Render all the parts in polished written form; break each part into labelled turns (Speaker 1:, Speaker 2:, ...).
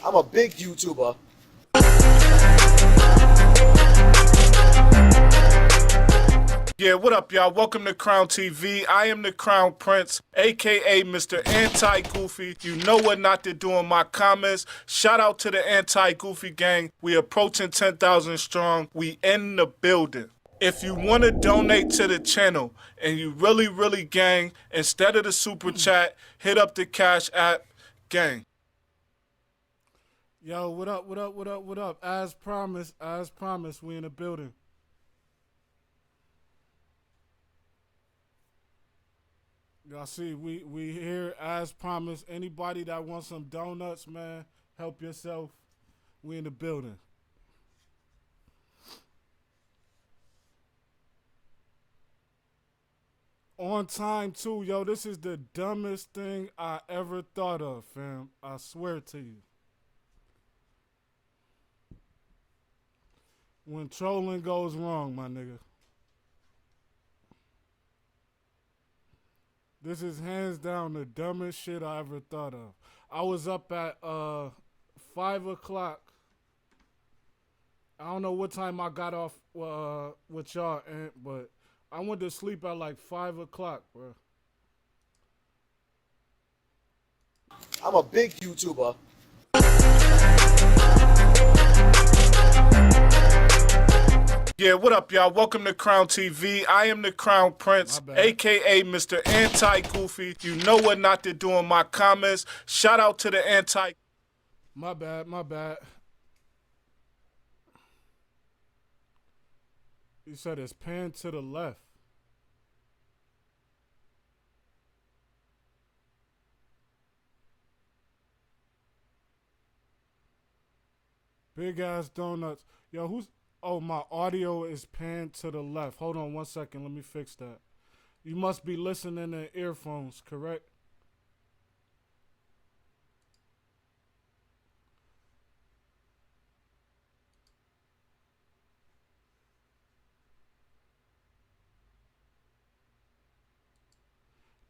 Speaker 1: I'm a big YouTuber.
Speaker 2: Yeah, what up, y'all? Welcome to Crown TV. I am the Crown Prince, aka Mr. Anti-Goofy. You know what not to do in my comments. Shout out to the Anti-Goofy gang. We approaching 10,000 strong. We in the building. If you want to donate to the channel and you really gang, instead of the super chat, hit up the Cash App gang.
Speaker 3: Yo, what up? As promised, we in the building. Y'all see, we here as promised. Anybody that wants some donuts, man, help yourself. We in the building. On time too, yo. This is the dumbest thing I ever thought of, fam. I swear to you. When trolling goes wrong, my nigga. This is hands down the dumbest shit I ever thought of. I was up at 5 o'clock. I don't know what time I got off with y'all, but I went to sleep at like 5 o'clock, bro.
Speaker 1: I'm a big YouTuber.
Speaker 2: Yeah, what up, y'all? Welcome to Crown TV. I am the Crown Prince, aka Mr. Anti-Goofy. You know what not to do in my comments. Shout out to the anti...
Speaker 3: My bad. You said it's pan to the left. Big ass donuts. Yo, who's... Oh, my audio is panned to the left. Hold on 1 second. Let me fix that. You must be listening in earphones, correct?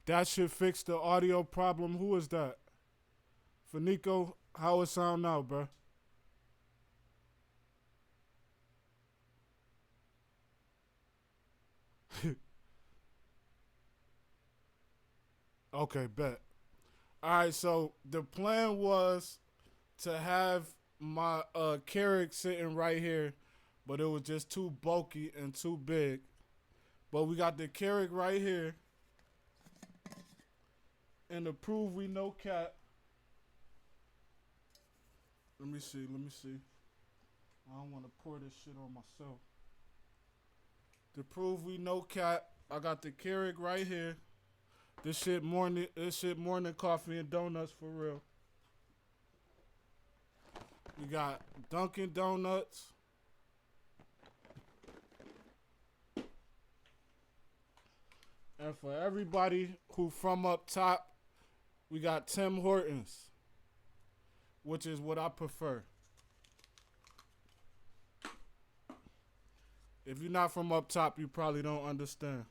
Speaker 3: That should fix the audio problem. Who is that? Fanico, how it sound now, bruh? Okay, bet. All right, so the plan was to have my Keurig sitting right here, but it was just too bulky and too big. But we got the Keurig right here. And to prove we no cap. Let me see. I don't want to pour this shit on myself. To prove we no cap, I got the Keurig right here. This shit morning coffee and donuts for real. We got Dunkin' Donuts. And for everybody who from up top, we got Tim Hortons, which is what I prefer. If you're not from up top, you probably don't understand.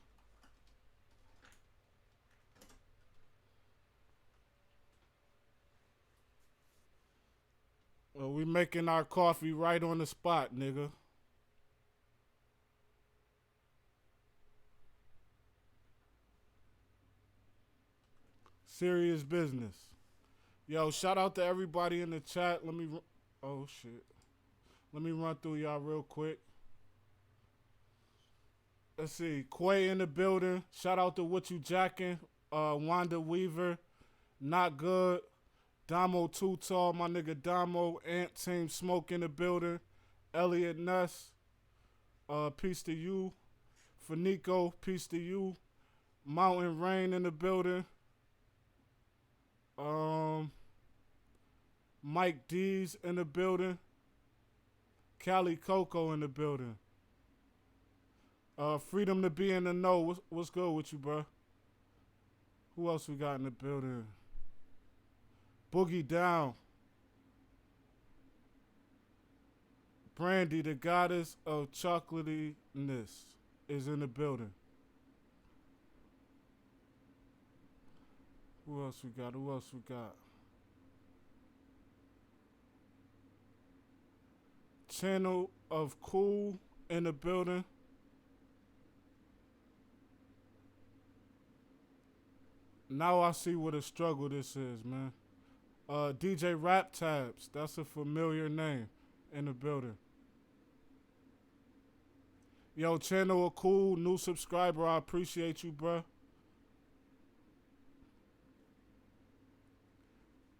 Speaker 3: Well, we making our coffee right on the spot, nigga. Serious business. Yo, shout out to everybody in the chat. Oh, shit. Let me run through y'all real quick. Let's see. Quay in the building. Shout out to What You Jacking. Wanda Weaver. Not Good. Damo Too Tall, my nigga Damo. Ant Team Smoke in the building. Elliot Ness. Peace to you. Fanico, peace to you. Mountain Rain in the building. Mike D's in the building. Cali Coco in the building. Freedom to be in the know. What's good with you, bro? Who else we got in the building? Boogie Down. Brandy, the goddess of chocolatiness, is in the building. Who else we got? Channel of Cool in the building. Now I see what a struggle this is, man. DJ Rap Tabs, that's a familiar name in the building. Yo, Channel of Cool, new subscriber, I appreciate you, bruh.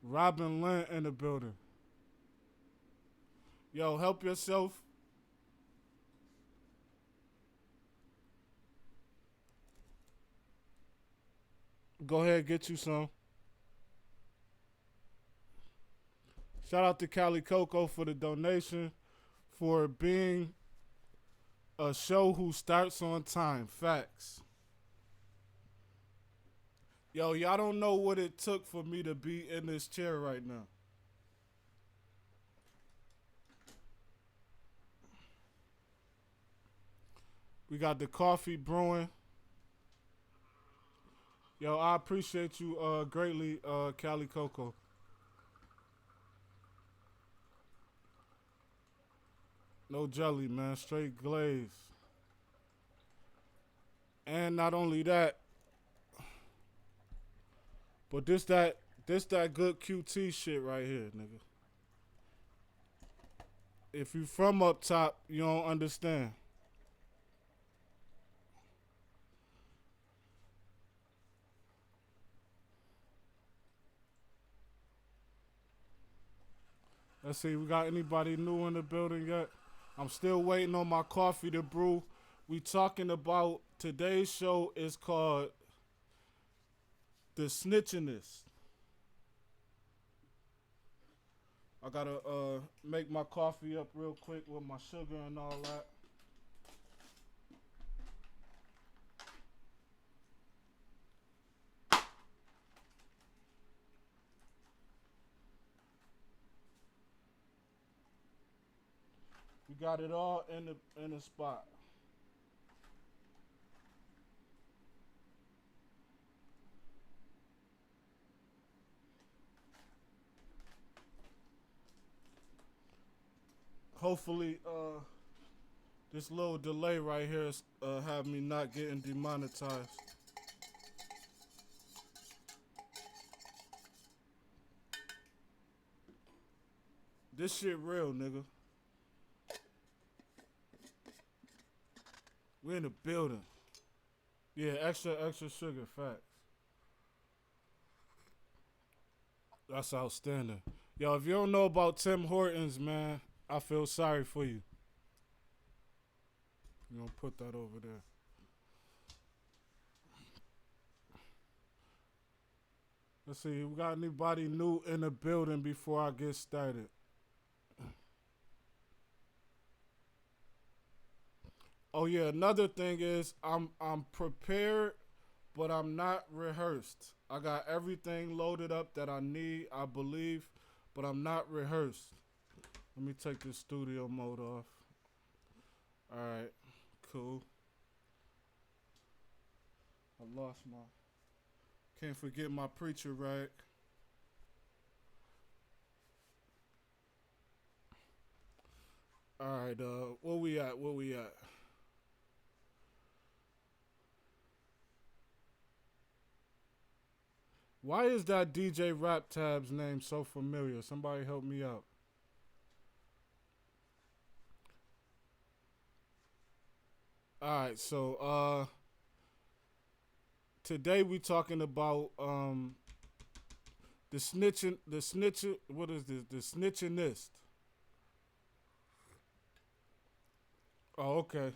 Speaker 3: Robin Lynn in the building. Yo, help yourself. Go ahead, get you some. Shout out to Cali Coco for the donation, for being a show who starts on time. Facts. Yo, y'all don't know what it took for me to be in this chair right now. We got the coffee brewing. Yo, I appreciate you greatly, Cali Coco. No jelly, man. Straight glaze. And not only that, but this that good QT shit right here, nigga. If you from up top, you don't understand. Let's see, we got anybody new in the building yet? I'm still waiting on my coffee to brew. We talking about, today's show is called The Snitchiness. I gotta make my coffee up real quick with my sugar and all that. We got it all in the spot. Hopefully, this little delay right here have me not getting demonetized. This shit real, nigga. We in the building. Yeah, extra sugar, facts. That's outstanding. Yo, if you don't know about Tim Hortons, man, I feel sorry for you. You gonna put that over there. Let's see, we got anybody new in the building before I get started? Oh yeah, another thing is I'm prepared, but I'm not rehearsed. I got everything loaded up that I need, I believe, but I'm not rehearsed. Let me take this studio mode off. Alright, cool. I lost my, can't forget my preacher rack. Alright, where we at? Why is that DJ Rap Tab's name so familiar? Somebody help me out. Alright, so today we talking about the snitching, what is this? The snitchinist. Oh, okay.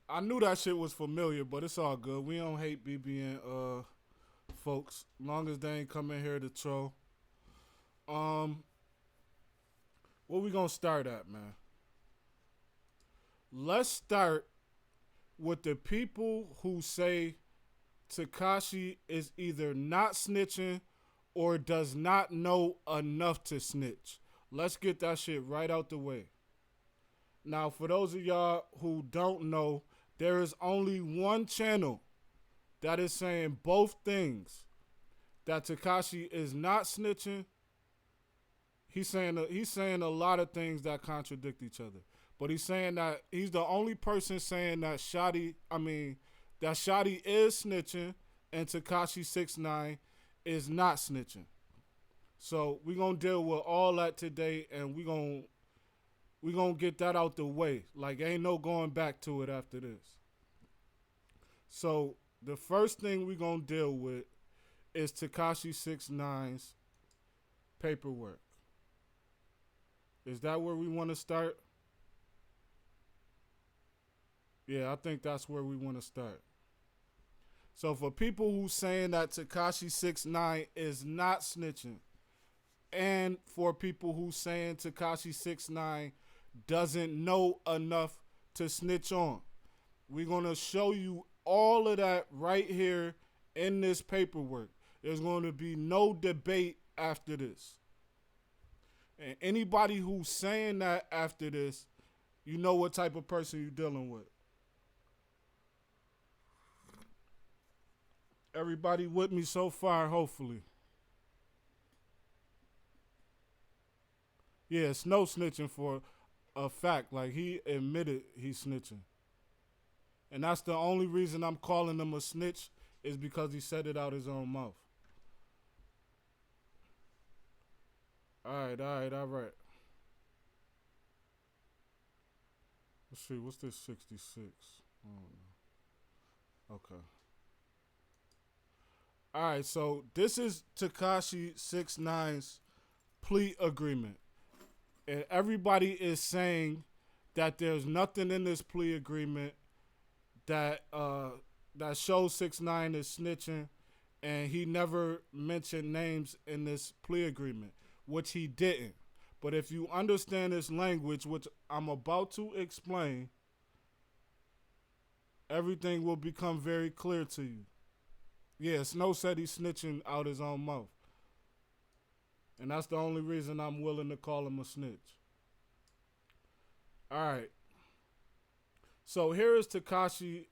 Speaker 3: I knew that shit was familiar, but it's all good. We don't hate BBN folks, long as they ain't come in here to troll. Where we gonna start at, man? Let's start with the people who say Tekashi is either not snitching or does not know enough to snitch. Let's get that shit right out the way. Now, for those of y'all who don't know, there is only one channel that is saying both things. That Tekashi is not snitching, he's saying a lot of things that contradict each other. But he's saying that he's the only person saying that Shotti is snitching and Tekashi69 is not snitching. So we're gonna deal with all that today, and we're gonna get that out the way. Like, ain't no going back to it after this. So the first thing we're gonna deal with is Tekashi69's paperwork. Is that where we want to start? Yeah, I think that's where we want to start. So for people who saying that Tekashi69 is not snitching, and for people who saying Tekashi69 doesn't know enough to snitch on, we're going to show you all of that right here in this paperwork. There's going to be no debate after this. And anybody who's saying that after this, you know what type of person you're dealing with. Everybody with me so far, hopefully. Yeah, it's no snitching for a fact. Like, he admitted he's snitching. And that's the only reason I'm calling him a snitch, is because he said it out his own mouth. All right. Let's see, what's this 66? Oh, okay. All right, so this is Tekashi69's plea agreement. And everybody is saying that there's nothing in this plea agreement that shows 6ix9ine is snitching, and he never mentioned names in this plea agreement, which he didn't. But if you understand this language, which I'm about to explain, everything will become very clear to you. Yeah, Snow said he's snitching out his own mouth. And that's the only reason I'm willing to call him a snitch. All right. So here is Tekashi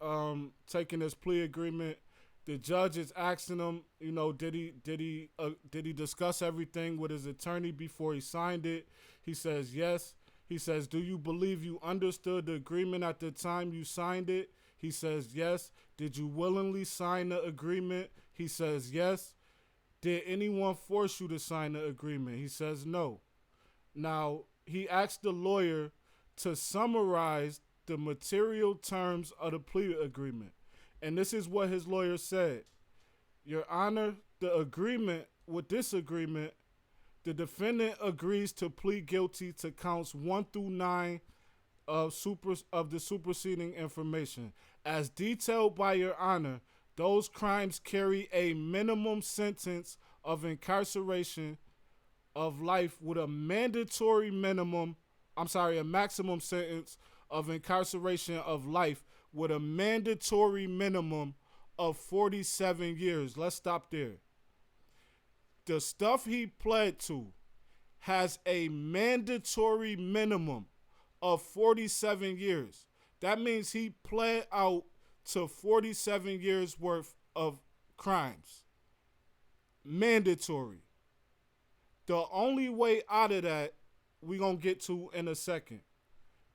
Speaker 3: taking his plea agreement. The judge is asking him, you know, did he discuss everything with his attorney before he signed it? He says yes. He says, do you believe you understood the agreement at the time you signed it? He says yes. Did you willingly sign the agreement? He says yes. Did anyone force you to sign the agreement? He says no. Now, he asked the lawyer to summarize the material terms of the plea agreement. And this is what his lawyer said. Your Honor, with this agreement, the defendant agrees to plead guilty to counts 1 through 9 of the superseding information. As detailed by Your Honor, those crimes carry a minimum sentence of incarceration of life with a maximum sentence of incarceration of life with a mandatory minimum of 47 years. Let's stop there. The stuff he pled to has a mandatory minimum of 47 years. That means he pled out to 47 years worth of crimes. Mandatory. The only way out of that we're going to get to in a second.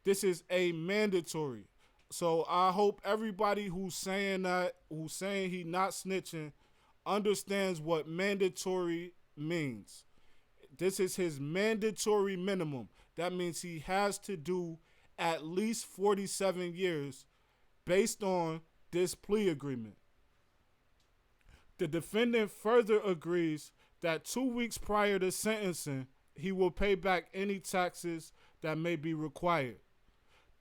Speaker 3: This is a mandatory. So I hope everybody who's saying he not snitching, understands what mandatory means. This is his mandatory minimum. That means he has to do at least 47 years based on this plea agreement. The defendant further agrees that 2 weeks prior to sentencing, he will pay back any taxes that may be required.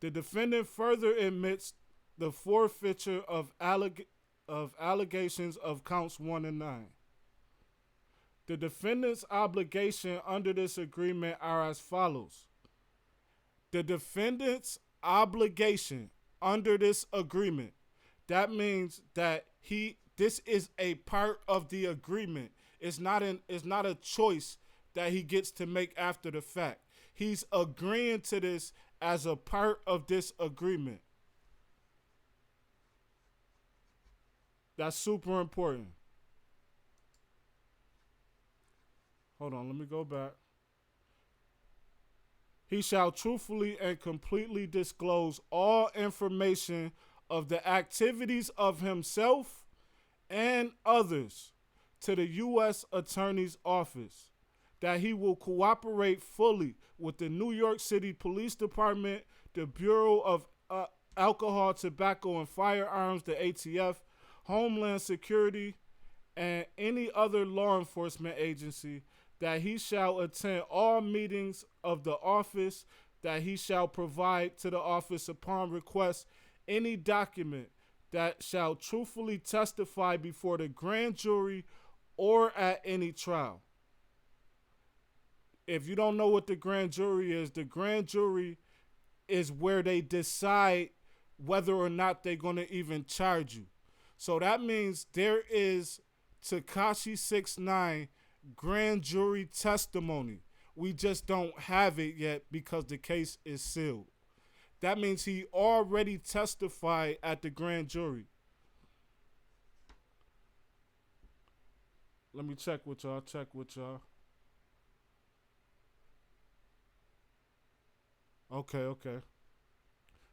Speaker 3: The defendant further admits the forfeiture of allegations of counts 1 and 9. The defendant's obligation under this agreement are as follows. The defendant's obligation under this agreement, that means that this is a part of the agreement. It's not a choice that he gets to make after the fact. He's agreeing to this as a part of this agreement. That's super important. Hold on, let me go back. he shall truthfully and completely disclose all information of the activities of himself and others to the U.S. Attorney's Office, that he will cooperate fully with the New York City Police Department, the Bureau of Alcohol, Tobacco, and Firearms, the ATF, Homeland Security, and any other law enforcement agency, that he shall attend all meetings of the office, that he shall provide to the office upon request any document that shall truthfully testify before the grand jury or at any trial. If you don't know what the grand jury is where they decide whether or not they're going to even charge you. So that means there is Tekashi69 grand jury testimony. We just don't have it yet because the case is sealed. That means he already testified at the grand jury. Let me check with y'all. Okay.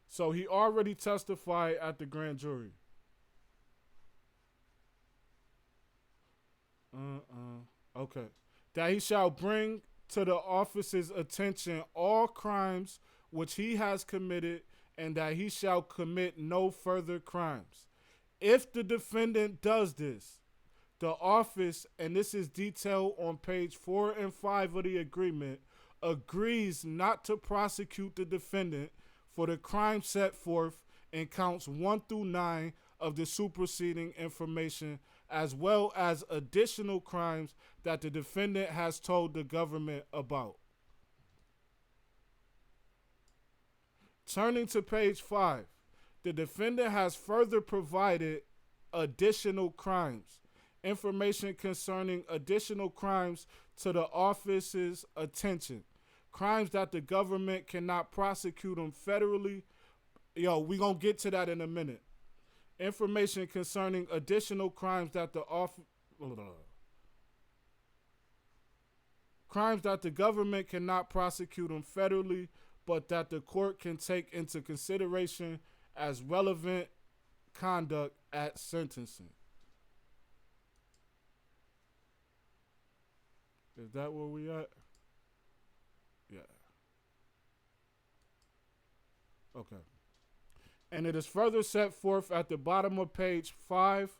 Speaker 3: So he already testified at the grand jury. Okay. That he shall bring to the office's attention all crimes which he has committed, and that he shall commit no further crimes. If the defendant does this, the office, and this is detailed on page 4 and 5 of the agreement, agrees not to prosecute the defendant for the crime set forth in counts 1 through 9 of the superseding information, as well as additional crimes that the defendant has told the government about. Turning to page 5, the defendant has further provided additional crimes, information concerning additional crimes to the office's attention, crimes that the government cannot prosecute them federally. We're going to get to that in a minute. Information concerning additional crimes that the crimes that the government cannot prosecute them federally, but that the court can take into consideration as relevant conduct at sentencing. Is that where we at? Yeah. Okay. And it is further set forth at the bottom of page 5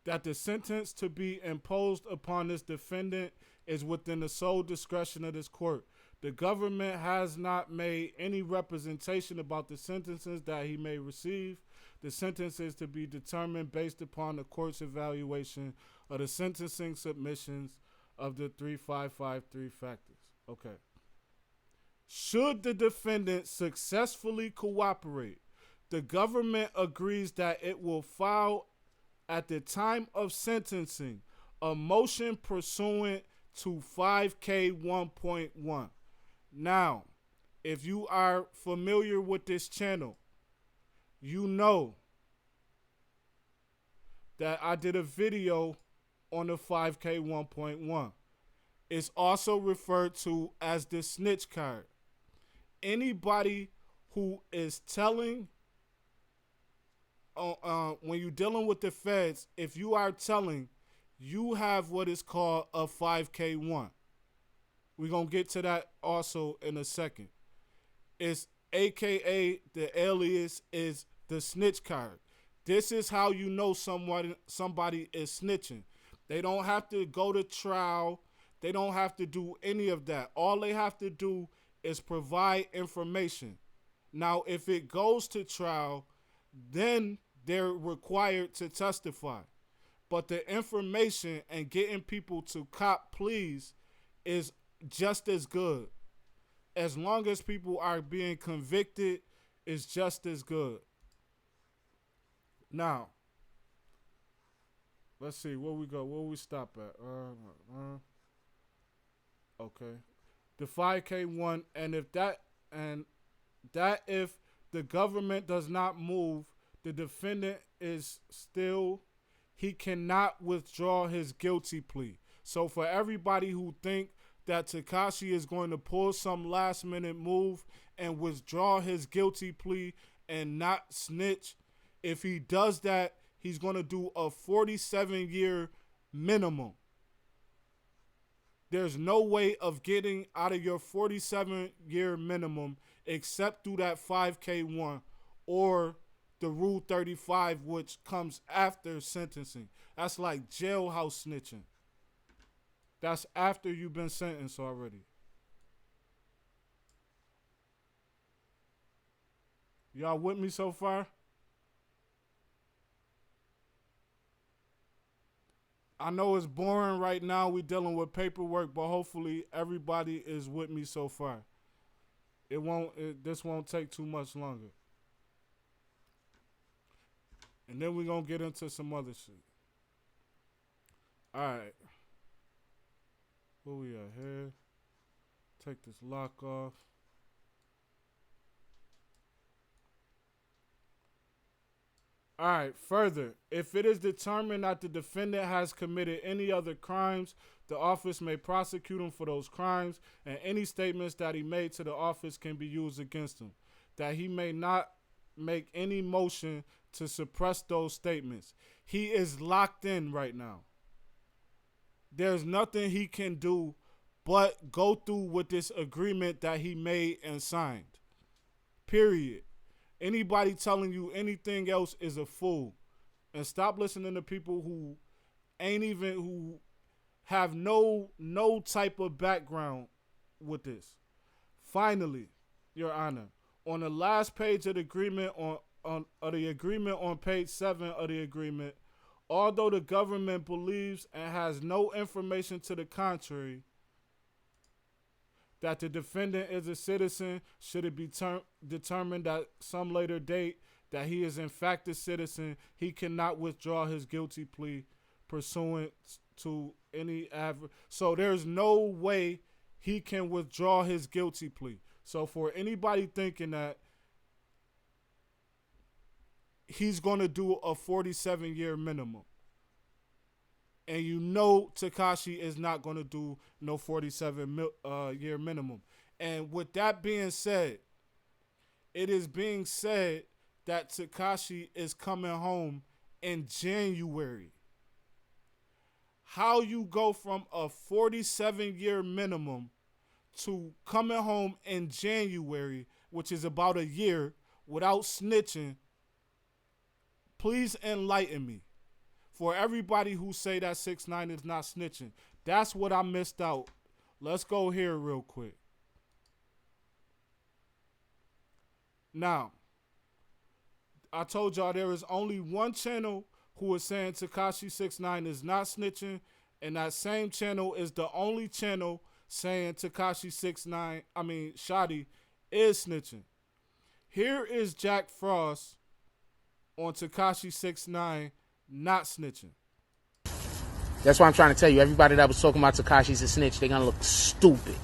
Speaker 3: that the sentence to be imposed upon this defendant is within the sole discretion of this court. The government has not made any representation about the sentences that he may receive. The sentence is to be determined based upon the court's evaluation of the sentencing submissions of the 3553 factors. Okay. Should the defendant successfully cooperate, the government agrees that it will file at the time of sentencing a motion pursuant to 5K 1.1. Now, if you are familiar with this channel, you know that I did a video on the 5K 1.1. It's also referred to as the snitch card. Anybody who is telling, when you're dealing with the feds, if you are telling, you have what is called a 5K1. We're going to get to that also in a second. It's AKA, the alias is the snitch card. This is how you know somebody is snitching. They don't have to go to trial. They don't have to do any of that. All they have to do is provide information. Now, if it goes to trial, then they're required to testify. But the information and getting people to cop pleas is just as good. As long as people are being convicted, it's just as good. Now, let's see where we go. Where we stop at? Okay, the 5K1, and if the government does not move, the defendant is still, he cannot withdraw his guilty plea. So for everybody who think that Tekashi is going to pull some last minute move and withdraw his guilty plea and not snitch. If he does that, he's going to do a 47-year minimum. There's no way of getting out of your 47-year minimum except through that 5K1 or the Rule 35, which comes after sentencing. That's like jailhouse snitching. That's after you've been sentenced already. Y'all with me so far? I know it's boring right now. We dealing with paperwork, but hopefully everybody is with me so far. This won't take too much longer. And then we're going to get into some other shit. All right. Where we at here? Take this lock off. All right, further, if it is determined that the defendant has committed any other crimes, the office may prosecute him for those crimes, and any statements that he made to the office can be used against him. That he may not make any motion to suppress those statements. He is locked in right now. There's nothing he can do but go through with this agreement that he made and signed. Period. Anybody telling you anything else is a fool. And stop listening to people who have no type of background with this. Finally, Your Honor, on the last page of the agreement on page 7 of the agreement, although the government believes and has no information to the contrary, that the defendant is a citizen, should it be determined at some later date that he is in fact a citizen, he cannot withdraw his guilty plea pursuant to any So there's no way he can withdraw his guilty plea. So for anybody thinking that he's going to do a 47-year minimum, and you know Tekashi is not going to do no 47-year minimum. And with that being said, it is being said that Tekashi is coming home in January. How you go from a 47-year minimum to coming home in January, which is about a year, without snitching, please enlighten me. For everybody who say that 6ix9ine is not snitching, that's what I missed out. Let's go here real quick. Now, I told y'all there is only one channel who is saying Tekashi69 is not snitching, and that same channel is the only channel saying Shotti is snitching. Here is Jack Frost on Tekashi69 not snitching.
Speaker 4: That's why I'm trying to tell you, everybody that was talking about Tekashi's a snitch, they're going to look stupid.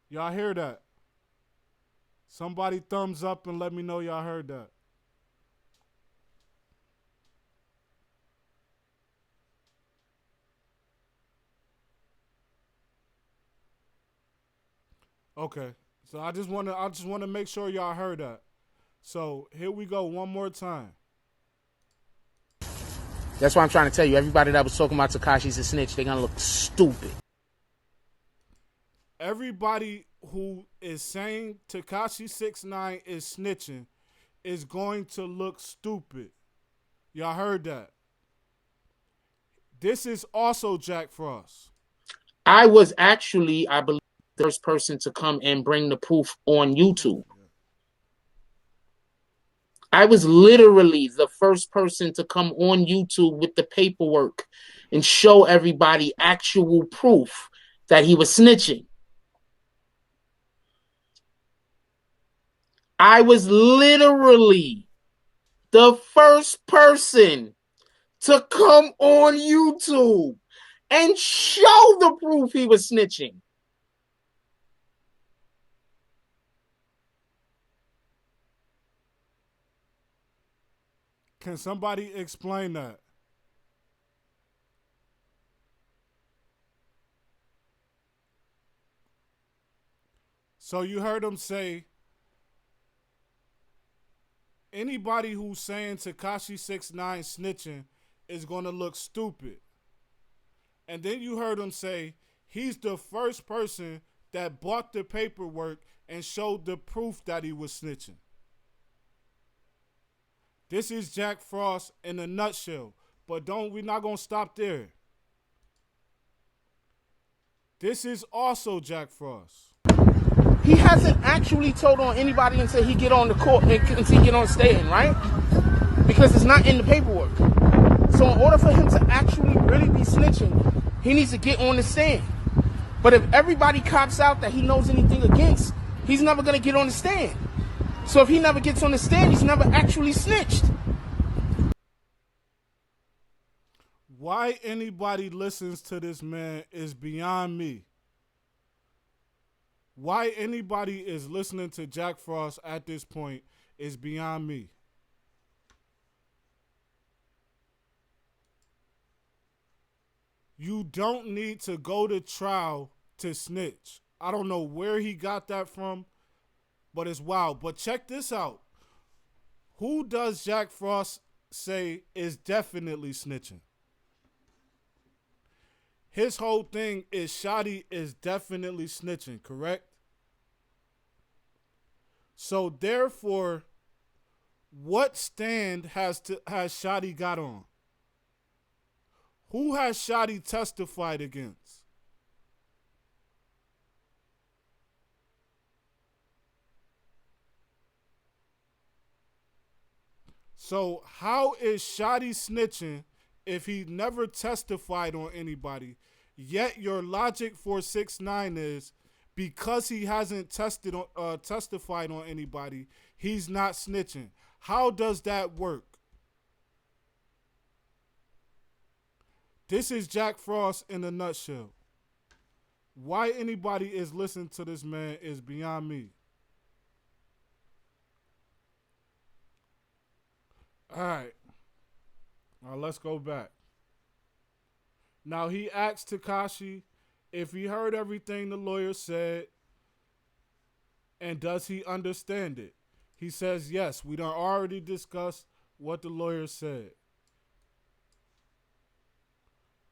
Speaker 3: Y'all hear that? Somebody thumbs up and let me know y'all heard that. Okay. So I just want to make sure y'all heard that. So here we go one more time.
Speaker 4: That's why I'm trying to tell you, everybody that was talking about Tekashi's a snitch, they're going to look stupid.
Speaker 3: Everybody who is saying Tekashi69 is snitching is going to look stupid. Y'all heard that. This is also Jack Frost.
Speaker 4: I was actually, I believe, the first person to come and bring the proof on YouTube. I was literally the first person to come on YouTube with the paperwork and show everybody actual proof that he was snitching. I was literally the first person to come on YouTube and show the proof he was snitching.
Speaker 3: Can somebody explain that? So you heard him say, anybody who's saying Tekashi69 snitching is going to look stupid. And then you heard him say, he's the first person that bought the paperwork and showed the proof that he was snitching. This is Jack Frost in a nutshell. But we're not going to stop there. This is also Jack Frost.
Speaker 4: He hasn't actually told on anybody until he get on the court, until he get on stand, right? Because it's not in the paperwork. So in order for him to actually really be snitching, he needs to get on the stand. But if everybody cops out that he knows anything against, he's never going to get on the stand. So if he never gets on the stand, he's never actually snitched.
Speaker 3: Why anybody listens to this man is beyond me. Why anybody is listening to Jack Frost at this point is beyond me. You don't need to go to trial to snitch. I don't know where he got that from, but it's wild. But check this out. Who does Jack Frost say is definitely snitching? His whole thing is Shotti is definitely snitching, correct? So therefore, what stand has Shotti got on? Who has Shotti testified against? So how is Shotti snitching if he never testified on anybody? Yet your logic for 6ix9ine is because he hasn't testified on anybody, he's not snitching. How does that work? This is Jack Frost in a nutshell. Why anybody is listening to this man is beyond me. All right. Now let's go back. Now he asked Tekashi if he heard everything the lawyer said and does he understand it. He says yes. We done already discussed what the lawyer said.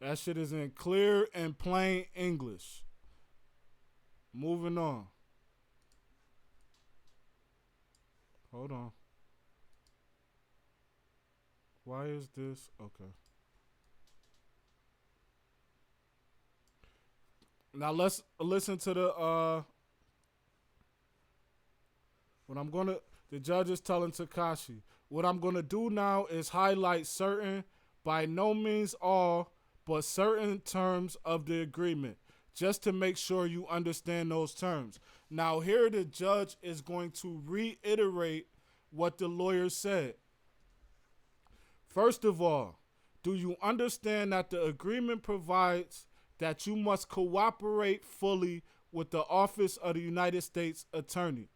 Speaker 3: That shit is in clear and plain English. Moving on. Hold on. Why is this? Okay. Now let's listen to the the judge is telling Tekashi, what I'm gonna do now is highlight certain, by no means all, but certain terms of the agreement, just to make sure you understand those terms. Now here the judge is going to reiterate what the lawyer said. First of all, do you understand that the agreement provides that you must cooperate fully with the Office of the United States Attorney,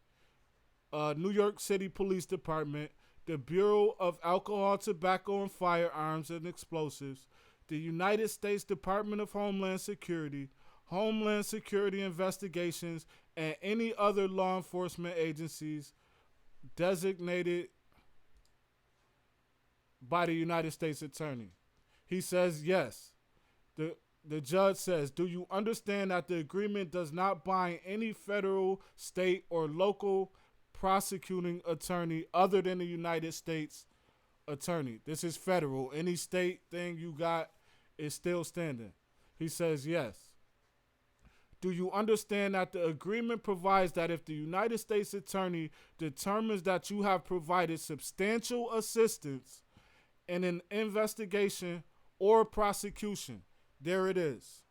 Speaker 3: New York City Police Department, the Bureau of Alcohol, Tobacco, and Firearms and Explosives, the United States Department of Homeland Security, Homeland Security Investigations, and any other law enforcement agencies designated by the United States Attorney? He says yes. The judge says, do you understand that the agreement does not bind any federal, state, or local prosecuting attorney other than the United States Attorney? This is federal. Any state thing you got is still standing. He says yes. Do you understand that the agreement provides that if the United States Attorney determines that you have provided substantial assistance in an investigation or prosecution, there it is.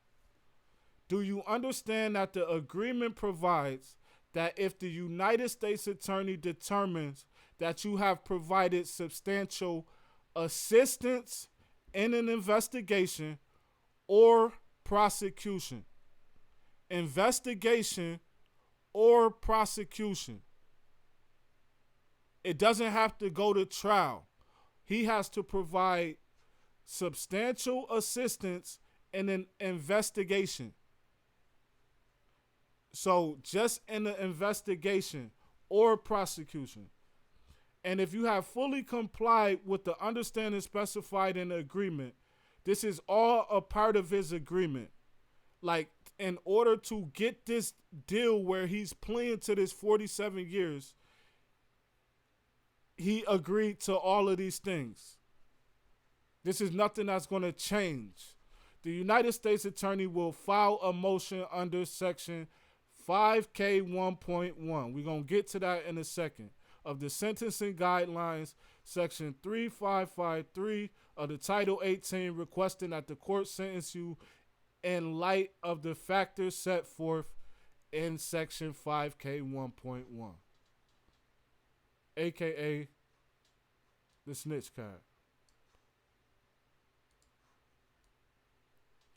Speaker 3: Do you understand that the agreement provides that if the United States Attorney determines that you have provided substantial assistance in an investigation or prosecution? Investigation or prosecution. It doesn't have to go to trial. He has to provide substantial assistance in an investigation. So just in the investigation or prosecution, and if you have fully complied with the understanding specified in the agreement, this is all a part of his agreement. Like, in order to get this deal where he's pleading to this 47 years, he agreed to all of these things. This is nothing that's going to change. The United States Attorney will file a motion under Section 5K 1.1. We're going to get to that in a second. Of the sentencing guidelines, Section 3553 of the Title 18, requesting that the court sentence you in light of the factors set forth in Section 5K 1.1, aka the snitch card.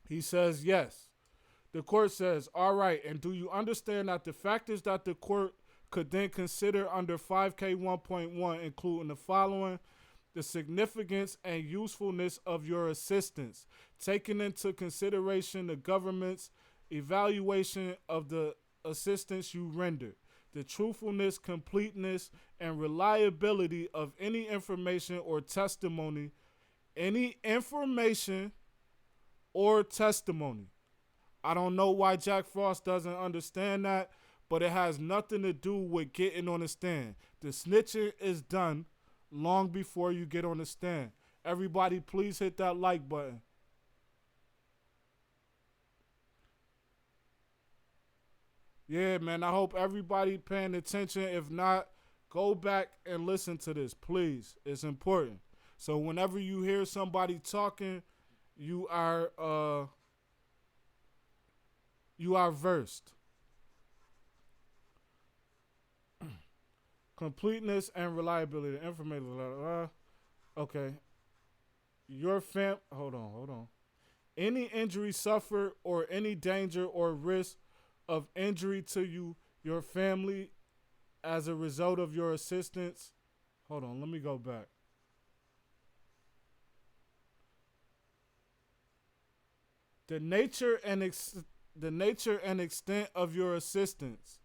Speaker 3: He says yes. The court says, all right, and do you understand that the factors that the court could then consider under 5K 1.1, including the following: the significance and usefulness of your assistance, taking into consideration the government's evaluation of the assistance you rendered, the truthfulness, completeness, and reliability of any information or testimony, I don't know why Jack Frost doesn't understand that, but it has nothing to do with getting on the stand. The snitching is done long before you get on the stand. Everybody, please hit that like button. Yeah, man, I hope everybody paying attention. If not, go back and listen to this, please. It's important. So whenever you hear somebody talking, you are versed. Completeness and reliability. Information. Okay. Hold on. Any injury suffered or any danger or risk of injury to you, your family, as a result of your assistance. Hold on, let me go back. The nature and extent of your assistance.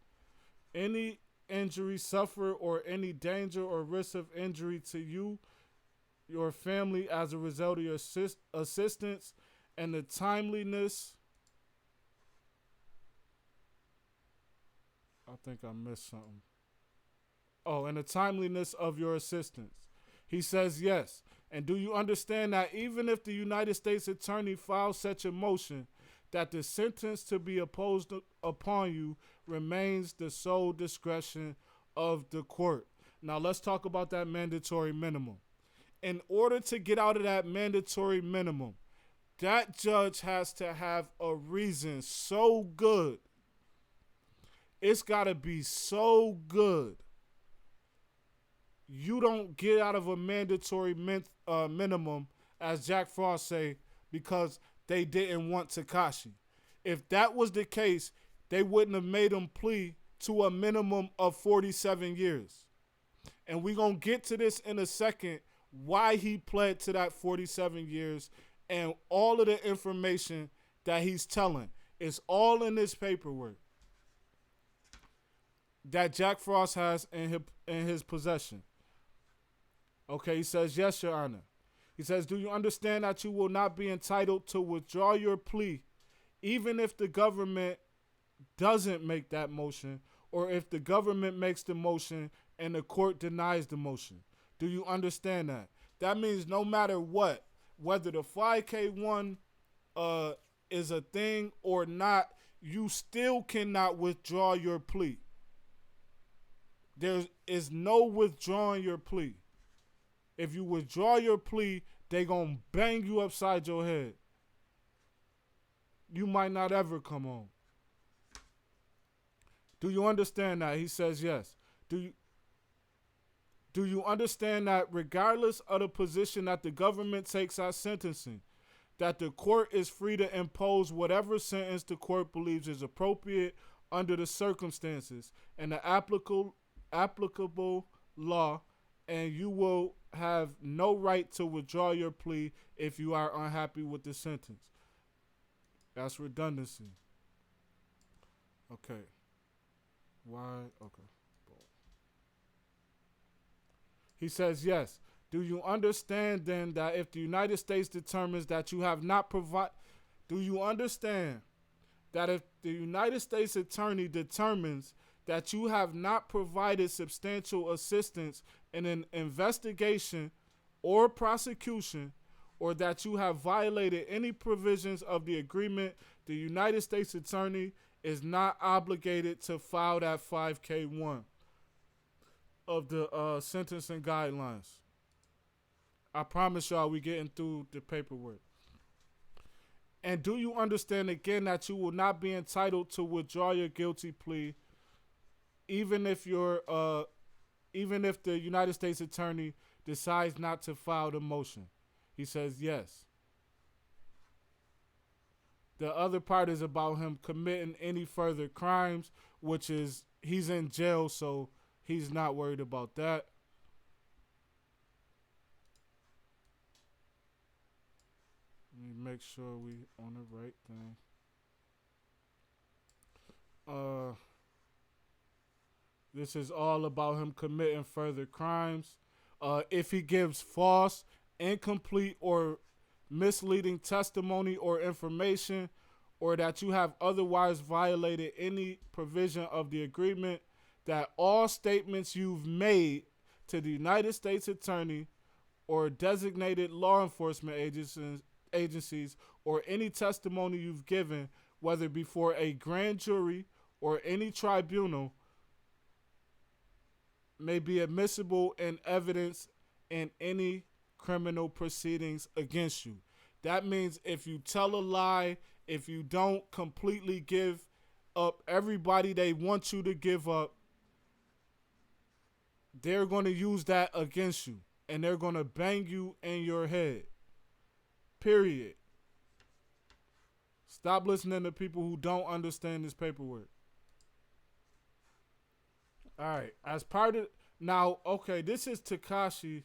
Speaker 3: Any injury suffered or any danger or risk of injury to you, your family, as a result of your assistance, and the timeliness. I think I missed something. Oh, and the timeliness of your assistance. He says yes. And do you understand that even if the United States Attorney files such a motion, that the sentence to be imposed upon you remains the sole discretion of the court? Now let's talk about that mandatory minimum. In order to get out of that mandatory minimum, that judge has to have a reason so good. It's got to be so good. You don't get out of a mandatory minimum, as Jack Frost say, because they didn't want Tekashi. If that was the case, they wouldn't have made him plea to a minimum of 47 years. And we're going to get to this in a second, why he pled to that 47 years and all of the information that he's telling. It's all in this paperwork that Jack Frost has in his possession. Okay, he says, yes, Your Honor. He says, do you understand that you will not be entitled to withdraw your plea even if the government doesn't make that motion, or if the government makes the motion and the court denies the motion? Do you understand that? That means no matter what, whether the 5K1 is a thing or not, you still cannot withdraw your plea. There is no withdrawing your plea. If you withdraw your plea, they gonna bang you upside your head. You might not ever come home. Do you understand that? He says yes. Do you understand that regardless of the position that the government takes at sentencing, that the court is free to impose whatever sentence the court believes is appropriate under the circumstances and the applicable law, and you will have no right to withdraw your plea if you are unhappy with the sentence? That's redundancy. Okay. Why? Okay. Boom. He says, yes. Do you understand then that if the United States determines that you have not provided, do you understand that if the United States attorney determines that you have not provided substantial assistance in an investigation or prosecution, or that you have violated any provisions of the agreement, the United States attorney is not obligated to file that 5K1 of the sentencing guidelines. I promise y'all we getting through the paperwork. And do you understand again that you will not be entitled to withdraw your guilty plea, even if the United States attorney decides not to file the motion? He says yes. The other part is about him committing any further crimes, which is he's in jail, so he's not worried about that. Let me make sure we on the right thing. This is all about him committing further crimes. If he gives false, incomplete, or misleading testimony or information, or that you have otherwise violated any provision of the agreement, that all statements you've made to the United States attorney or designated law enforcement agencies or any testimony you've given, whether before a grand jury or any tribunal, may be admissible in evidence in any criminal proceedings against you. That means if you tell a lie, if you don't completely give up everybody they want you to give up, they're going to use that against you, and they're going to bang you in your head. Period. Stop listening to people who don't understand this paperwork. All right. As part of now, okay, this is Tekashi.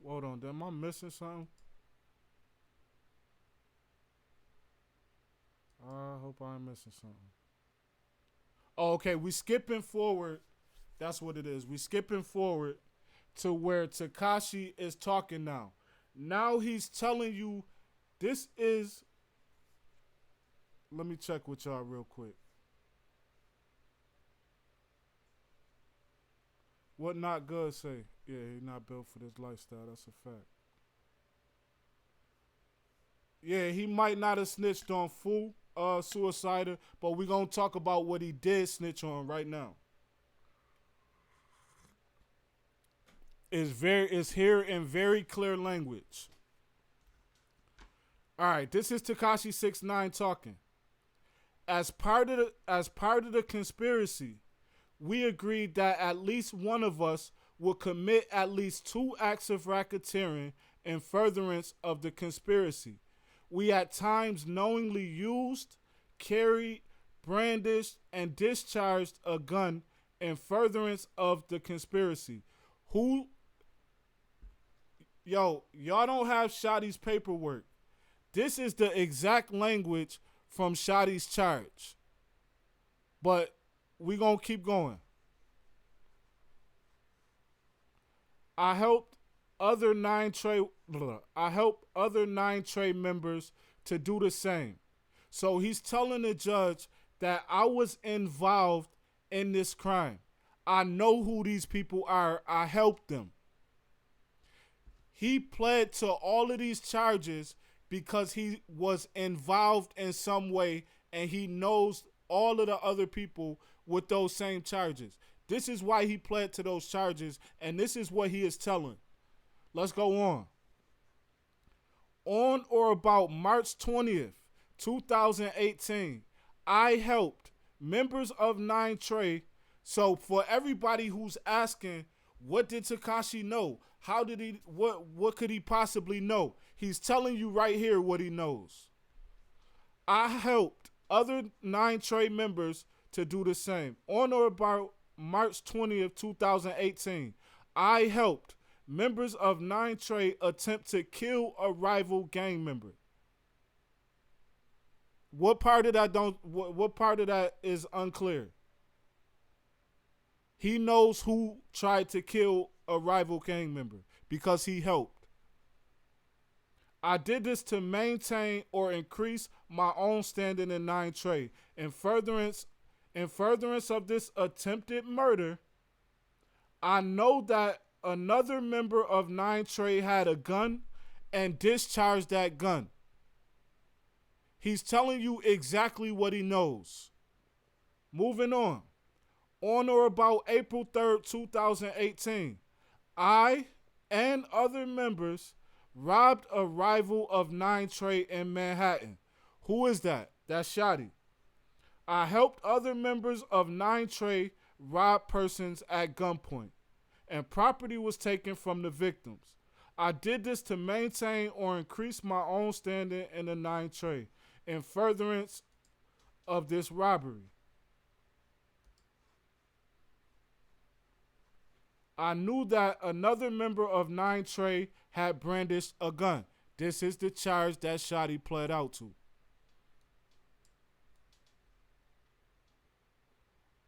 Speaker 3: Hold on, am I missing something? I hope I'm missing something. Oh, okay, we skipping forward. That's what it is. We skipping forward to where Tekashi is talking now. Now he's telling you this is. Let me check with y'all real quick. What Not Good say? Yeah, he's not built for this lifestyle. That's a fact. Yeah, he might not have snitched on Fu, Suicider, but we're going to talk about what he did snitch on right now. It's here in very clear language. All right, this is Tekashi69 talking. As part of the conspiracy, we agreed that at least one of us will commit at least 2 acts of racketeering in furtherance of the conspiracy. We at times knowingly used, carried, brandished, and discharged a gun in furtherance of the conspiracy. Y'all don't have Shotti's paperwork. This is the exact language from Shotti's charge. But we gonna keep going. I helped other 9 Trey members to do the same. So he's telling the judge that I was involved in this crime. I know who these people are. I helped them. He pled to all of these charges because he was involved in some way and he knows all of the other people with those same charges. This is why he pled to those charges, and this is what he is telling. Let's go on. On or about March 20th, 2018, I helped members of 9 Trey. So for everybody who's asking, what did Tekashi know? How did he, what could he possibly know? He's telling you right here what he knows. I helped other 9 Trey members to do the same. On or about March 20th, 2018, I helped members of 9 Trey attempt to kill a rival gang member. What part of that is unclear? He knows who tried to kill a rival gang member because he helped. I did this to maintain or increase my own standing in 9 Trey. In furtherance of this attempted murder, I know that another member of 9 Trey had a gun and discharged that gun. He's telling you exactly what he knows. Moving on. On or about April 3rd, 2018, I and other members robbed a rival of 9 Trey in Manhattan. Who is that? That's Shotti. I helped other members of 9 Trey rob persons at gunpoint, and property was taken from the victims. I did this to maintain or increase my own standing in the 9 Trey in furtherance of this robbery. I knew that another member of 9 Trey had brandished a gun. This is the charge that Shotti pled out to.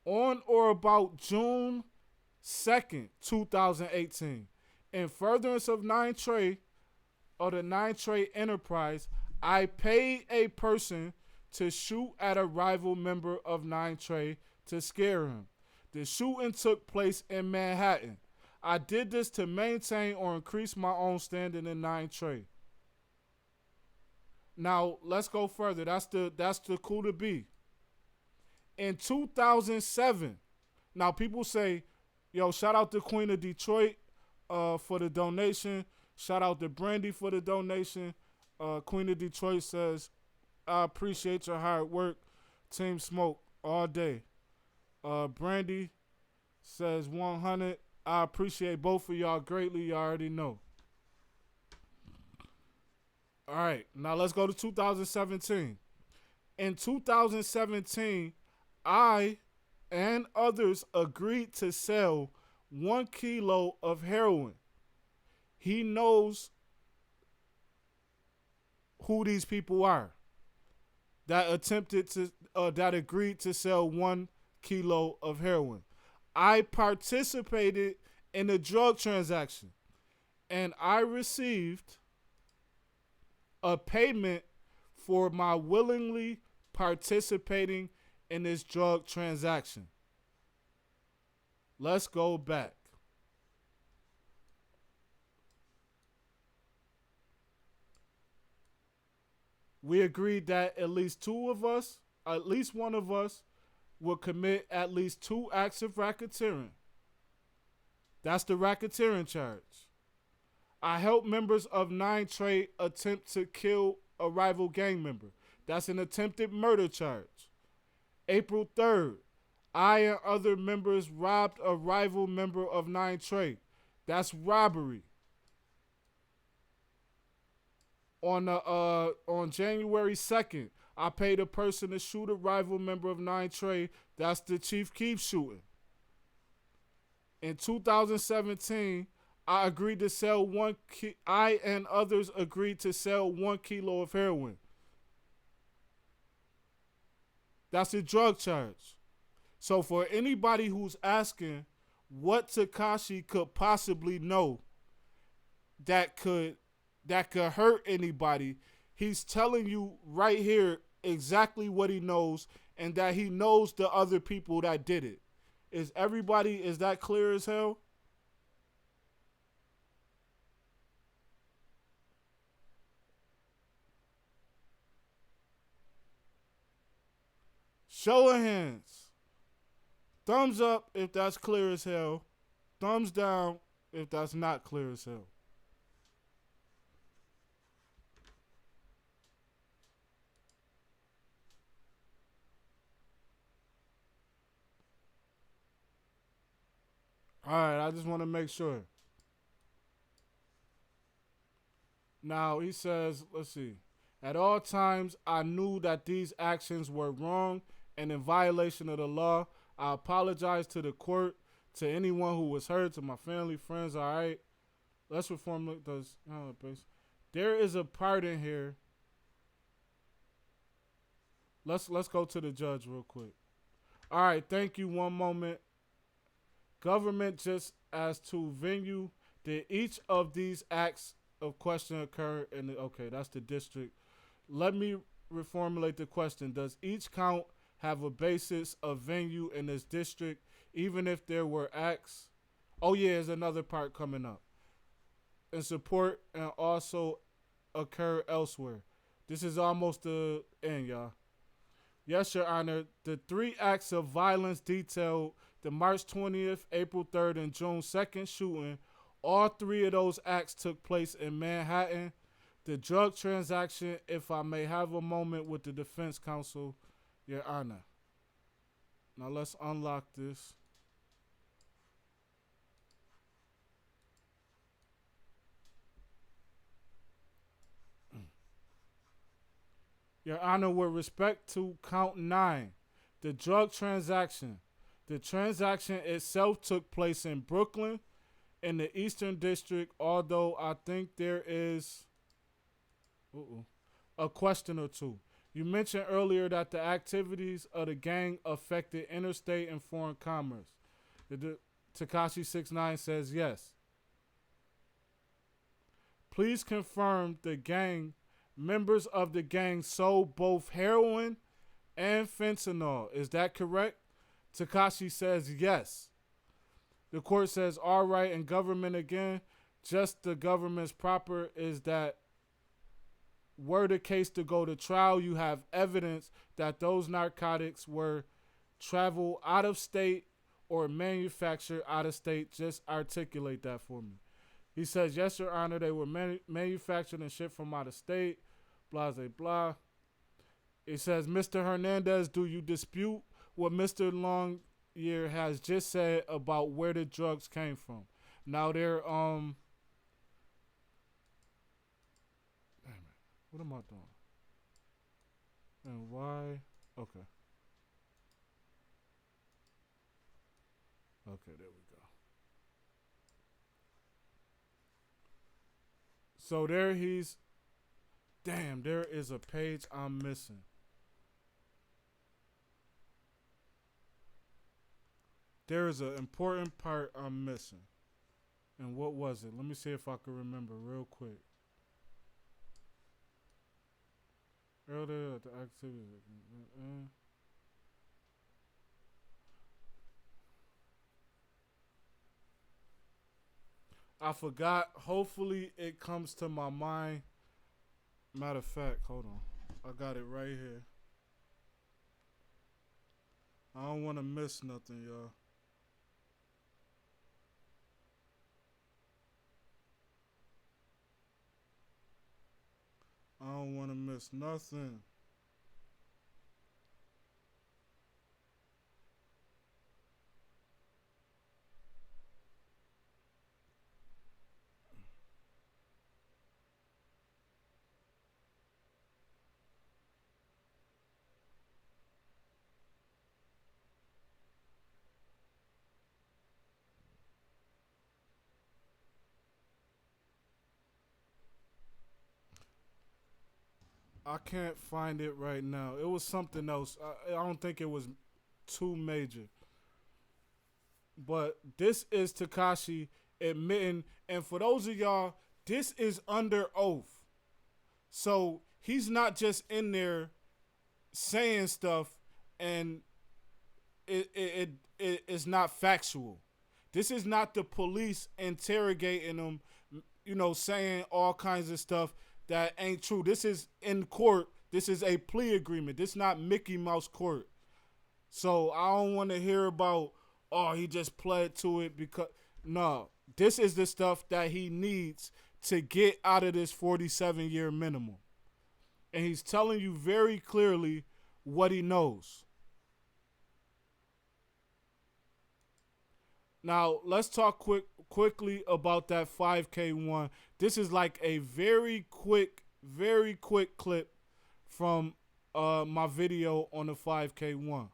Speaker 3: On or about June 2nd, 2018, in furtherance of 9 Trey, or the 9 Trey enterprise, I paid a person to shoot at a rival member of 9 Trey to scare him. The shooting took place in Manhattan. I did this to maintain or increase my own standing in 9 Trey. Now, let's go further. That's the coup to be. In 2007, now people say, yo, shout out to Queen of Detroit for the donation. Shout out to Brandy for the donation. Queen of Detroit says, I appreciate your hard work. Team Smoke all day. Brandy says 100. I appreciate both of y'all greatly. You already know. All right, now let's go to 2017. In 2017, I and others agreed to sell 1 kilo of heroin. He knows who these people are that agreed to sell 1 kilo of heroin. I participated in a drug transaction, and I received a payment for my willingly participating in this drug transaction. Let's go back. We agreed that at least one of us, will commit at least 2 acts of racketeering. That's the racketeering charge. I helped members of 9 Trey attempt to kill a rival gang member. That's an attempted murder charge. April 3rd, I and other members robbed a rival member of 9 Trey. That's robbery. On January 2nd, I paid a person to shoot a rival member of 9 Trey. That's the Chief Keef shooting. In 2017, I agreed to sell I and others agreed to sell 1 kilo of heroin. That's a drug charge. So for anybody who's asking what Tekashi could possibly know that could hurt anybody, he's telling you right here exactly what he knows, and that he knows the other people that did it. Is that clear as hell? Show of hands. Thumbs up if that's clear as hell. Thumbs down if that's not clear as hell. All right, I just want to make sure. Now, he says, let's see. At all times, I knew that these actions were wrong and in violation of the law. I apologize to the court, to anyone who was hurt, to my family, friends, all right? Let's reform those. There is a part in here. Let's go to the judge real quick. All right, thank you. One moment. Government just as to venue. Did each of these acts of question occur in the, okay, that's the district. Let me reformulate the question. Does each count have a basis of venue in this district, even if there were acts? Oh yeah, there's another part coming up. In support and also occur elsewhere. This is almost the end, y'all. Yes, Your Honor. The 3 acts of violence detailed the March 20th, April 3rd, and June 2nd shooting. All 3 of those acts took place in Manhattan. The drug transaction, if I may have a moment with the defense counsel, Your Honor. Now let's unlock this. Your Honor, with respect to count 9, the drug transaction. The transaction itself took place in Brooklyn, in the Eastern District, although I think there is a question or two. You mentioned earlier that the activities of the gang affected interstate and foreign commerce. Tekashi69 says yes. Please confirm the gang, members of the gang sold both heroin and fentanyl. Is that correct? Tekashi says yes. The court says, all right, and government again, just the government's proper is that were the case to go to trial, you have evidence that those narcotics were traveled out of state or manufactured out of state. Just articulate that for me. He says, yes, Your Honor, they were manufactured and shipped from out of state, blah, blah, blah. It says, Mr. Hernandez, do you dispute what Mr. Longyear has just said about where the drugs came from? Now they're damn it, what am I doing? And why? Okay. Okay, there we go. So there he's, damn, there is a page I'm missing. There is an important part I'm missing. And what was it? Let me see if I can remember real quick. Earlier at the activity. I forgot. Hopefully it comes to my mind. Matter of fact, hold on. I got it right here. I don't want to miss nothing, y'all. I don't want to miss nothing. I can't find it right now. It was something else. I don't think it was too major. But this is Tekashi admitting, and for those of y'all, this is under oath. So he's not just in there saying stuff and it's not factual. This is not the police interrogating him, you know, saying all kinds of stuff that ain't true. This is in court. This is a plea agreement. This is not Mickey Mouse court. So I don't want to hear about, oh, he just pled to it because, no. This is the stuff that he needs to get out of this 47-year minimum. And he's telling you very clearly what he knows. Now, let's talk quickly about that 5K one. This is like a very quick clip from my video on the 5K one.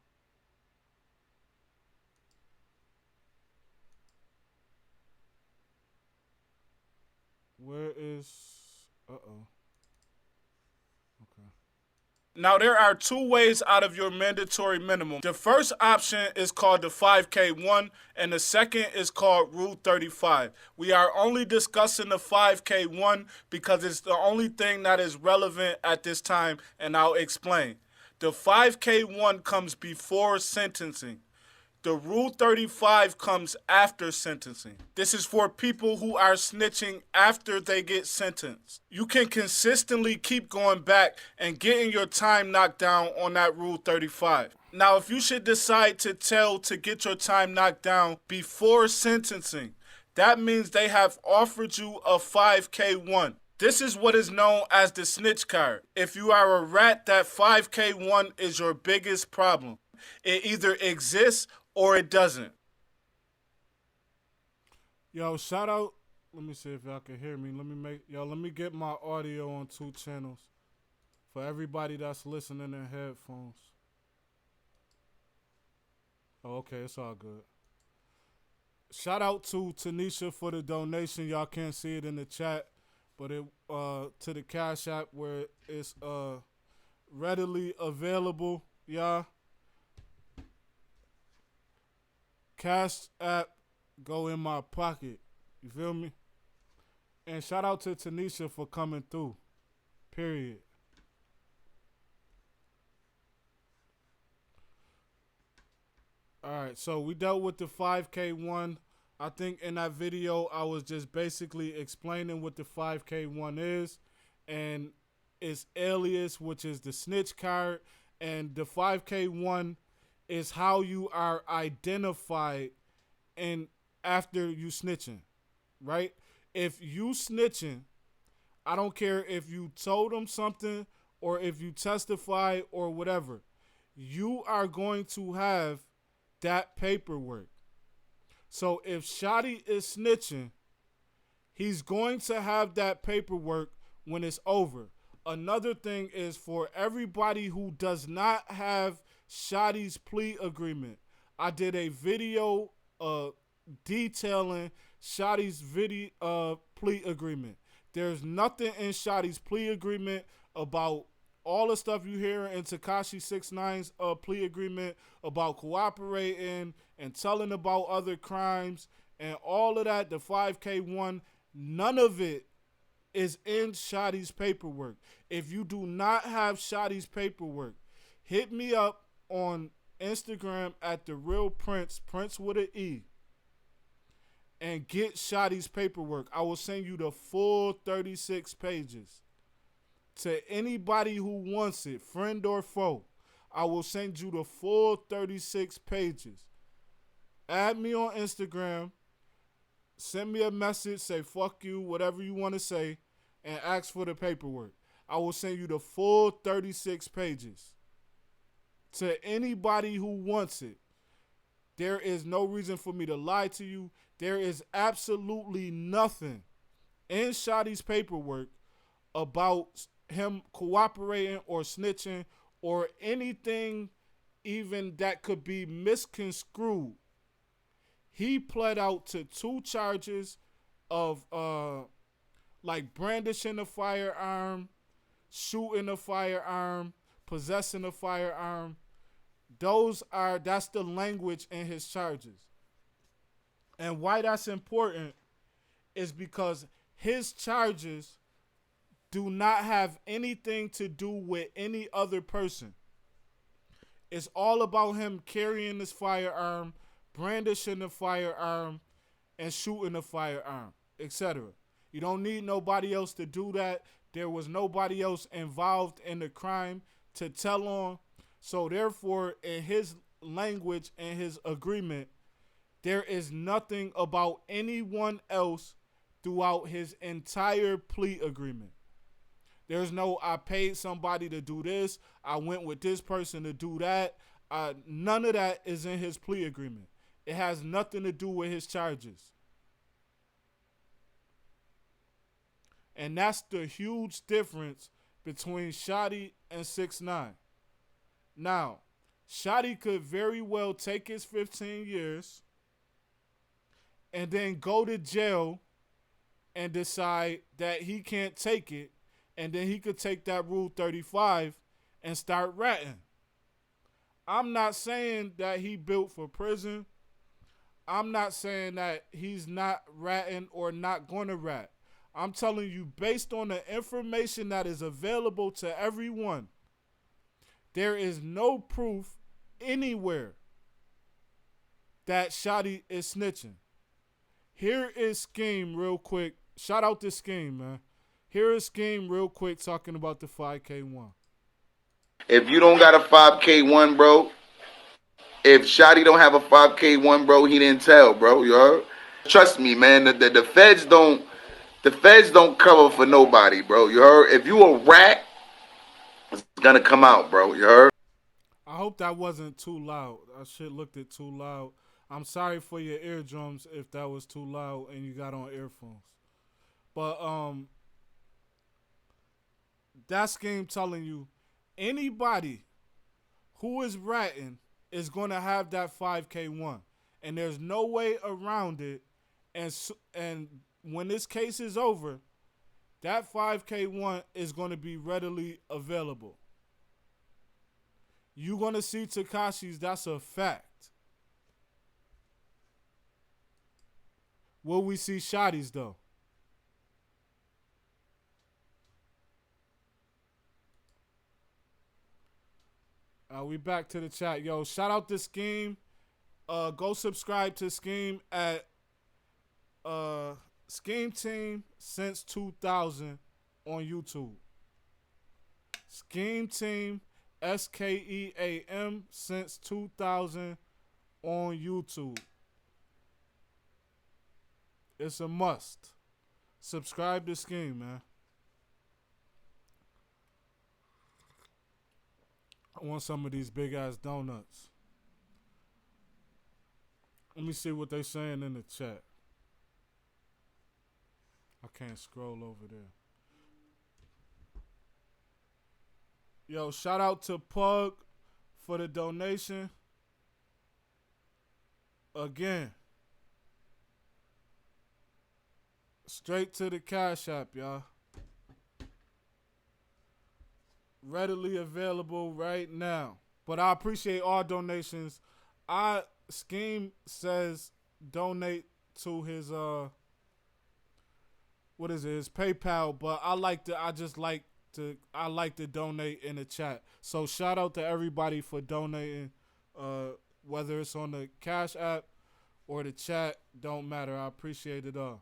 Speaker 3: Where is... Uh-oh. Okay.
Speaker 2: Now, there are two ways out of your mandatory minimum. The first option is called the 5K1, and the second is called Rule 35. We are only discussing the 5K1 because it's the only thing that is relevant at this time, and I'll explain. The 5K1 comes before sentencing. The Rule 35 comes after sentencing. This is for people who are snitching after they get sentenced. You can consistently keep going back and getting your time knocked down on that Rule 35. Now, if you should decide to tell to get your time knocked down before sentencing, that means they have offered you a 5K1. This is what is known as the snitch card. If you are a rat, that 5K1 is your biggest problem. It either exists or it doesn't.
Speaker 3: Yo, shout out. Let me see if y'all can hear me. Let me get my audio on 2 channels for everybody that's listening in headphones. Oh, okay, it's all good. Shout out to Tanisha for the donation. Y'all can't see it in the chat, but it to the Cash App where it's readily available, y'all. Cash App go in my pocket. You feel me? And shout out to Tanisha for coming through. Period. Alright, so we dealt with the 5K1. I think in that video I was just basically explaining what the 5K1 is. And it's alias, which is the snitch card. And the 5K1 is how you are identified and after you snitching, right? If you snitching, I don't care if you told them something or if you testify or whatever, you are going to have that paperwork. So if Shotti is snitching, he's going to have that paperwork when it's over. Another thing is for everybody who does not have Shotti's plea agreement. I did a video detailing Shotti's plea agreement. There's nothing in Shotti's plea agreement about all the stuff you hear in Tekashi69's plea agreement about cooperating and telling about other crimes and all of that, the 5K1, none of it is in Shotti's paperwork. If you do not have Shotti's paperwork, hit me up on Instagram at The Real Prince, Prince with an E, and get Shotti's paperwork. I will send you the full 36 pages. To anybody who wants it, friend or foe, I will send you the full 36 pages. Add me on Instagram, send me a message, say fuck you, whatever you want to say, and ask for the paperwork. I will send you the full 36 pages. To anybody who wants it, there is no reason for me to lie to you. There is absolutely nothing in Shotti's paperwork about him cooperating or snitching or anything even that could be misconstrued. He pled out to 2 charges of like brandishing a firearm, shooting a firearm, possessing a firearm. That's the language in his charges. And why that's important is because his charges do not have anything to do with any other person. It's all about him carrying this firearm, brandishing the firearm, and shooting the firearm, etc. You don't need nobody else to do that. There was nobody else involved in the crime to tell on. So therefore, in his language and his agreement, there is nothing about anyone else throughout his entire plea agreement. There's no, I paid somebody to do this, I went with this person to do that. None of that is in his plea agreement. It has nothing to do with his charges. And that's the huge difference between Shotti and 6ix9ine. Now, Shotti could very well take his 15 years and then go to jail and decide that he can't take it, and then he could take that Rule 35 and start ratting. I'm not saying that he built for prison. I'm not saying that he's not ratting or not going to rat. I'm telling you, based on the information that is available to everyone, there is no proof anywhere that Shotti is snitching. Here is Scheme real quick. Shout out to Scheme, man. Here is Scheme real quick talking about the 5K1.
Speaker 5: If you don't got a 5K1, bro, if Shotti don't have a 5K1, bro, he didn't tell, bro. You heard? Trust me, man. The feds don't cover for nobody, bro. You heard? If you a rat, it's gonna come out, bro. You heard?
Speaker 3: I hope that wasn't too loud. I shit looked it too loud. I'm sorry for your eardrums if that was too loud and you got on earphones. But that Scheme telling you anybody who is ratting is going to have that 5K1. And there's no way around it. And when this case is over, that 5K1 is going to be readily available. You're going to see Tekashi's, that's a fact. Will we see Shotti's, though? We back to the chat. Yo, shout out to Scheme. Go subscribe to Scheme at Scheme Team since 2000 on YouTube. Scheme Team, SKEAM, since 2000 on YouTube. It's a must. Subscribe to Scheme, man. I want some of these big ass donuts. Let me see what they saying in the chat. I can't scroll over there. Yo, shout out to Pug for the donation. Again. Straight to the Cash App, y'all. Readily available right now. But I appreciate all donations. Scheme says donate to his his PayPal, but I like to donate in the chat. So shout out to everybody for donating, whether it's on the Cash App or the chat, don't matter. I appreciate it all.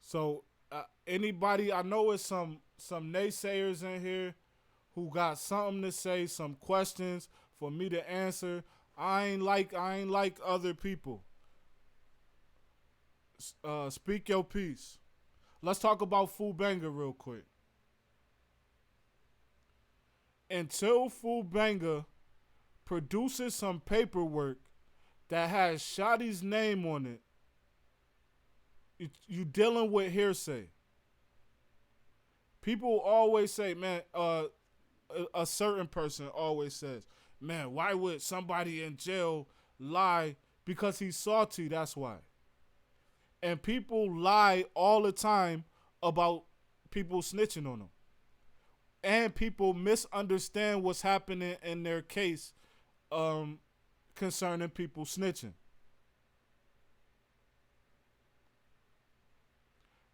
Speaker 3: So anybody, I know it's some naysayers in here who got something to say, some questions for me to answer. I ain't like other people. Speak your piece. Let's talk about Fullbanger real quick. Until Fullbanger produces some paperwork that has Shotti's name on it, you dealing with hearsay. People always say, man, a certain person always says, man, why would somebody in jail lie? Because he's salty, that's why. And people lie all the time about people snitching on them. And people misunderstand what's happening in their case concerning people snitching.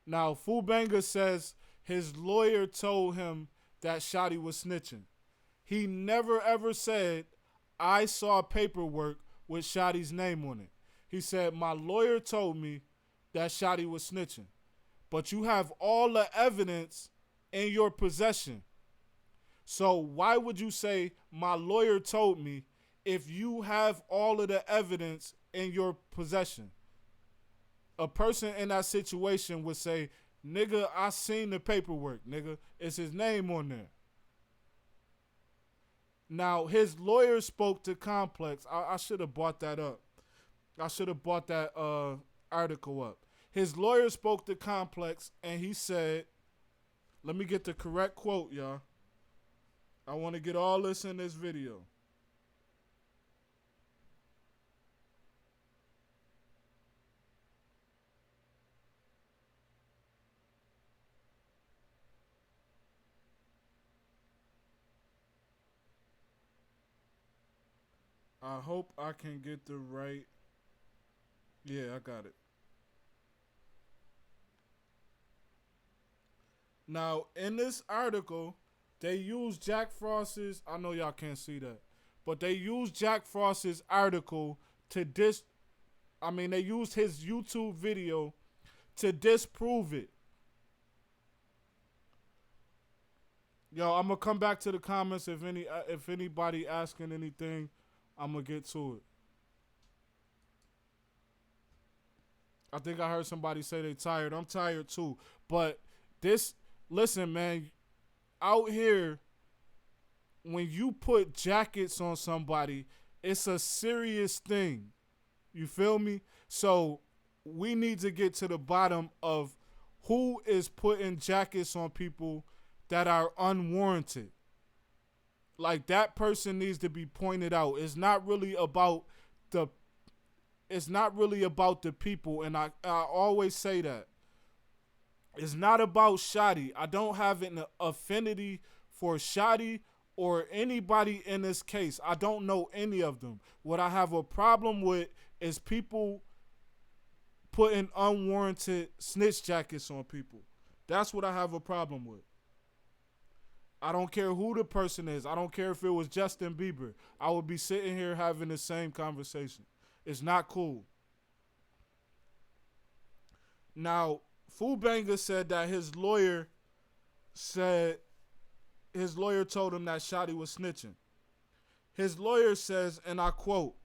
Speaker 3: Now, Fullbanger says his lawyer told him that Shotti was snitching. He never ever said, I saw paperwork with Shotti's name on it. He said, my lawyer told me that Shotti was snitching. But you have all the evidence in your possession. So why would you say, my lawyer told me, if you have all of the evidence in your possession? A person in that situation would say, nigga, I seen the paperwork, nigga. It's his name on there. Now, his lawyer spoke to Complex. I should have brought that up. I should have brought that article up. His lawyer spoke to Complex, and he said, let me get the correct quote, y'all. I want to get all this in this video. I hope I can get the right. Yeah, I got it. Now, in this article, they use Jack Frost's. I know y'all can't see that, but they used Jack Frost's article to they used his YouTube video to disprove it. Yo, I'm gonna come back to the comments if anybody asking anything. I'm gonna get to it. I think I heard somebody say they tired. I'm tired too. But listen, man, out here, when you put jackets on somebody, it's a serious thing. You feel me? So we need to get to the bottom of who is putting jackets on people that are unwarranted. Like, that person needs to be pointed out. It's not really about the people, and I always say that. It's not about Shotti. I don't have an affinity for Shotti or anybody in this case. I don't know any of them. What I have a problem with is people putting unwarranted snitch jackets on people. That's what I have a problem with. I don't care who the person is. I don't care if it was Justin Bieber. I would be sitting here having the same conversation. It's not cool. Now, Fubanger said that his lawyer told him that Shotti was snitching. His lawyer says, and I quote,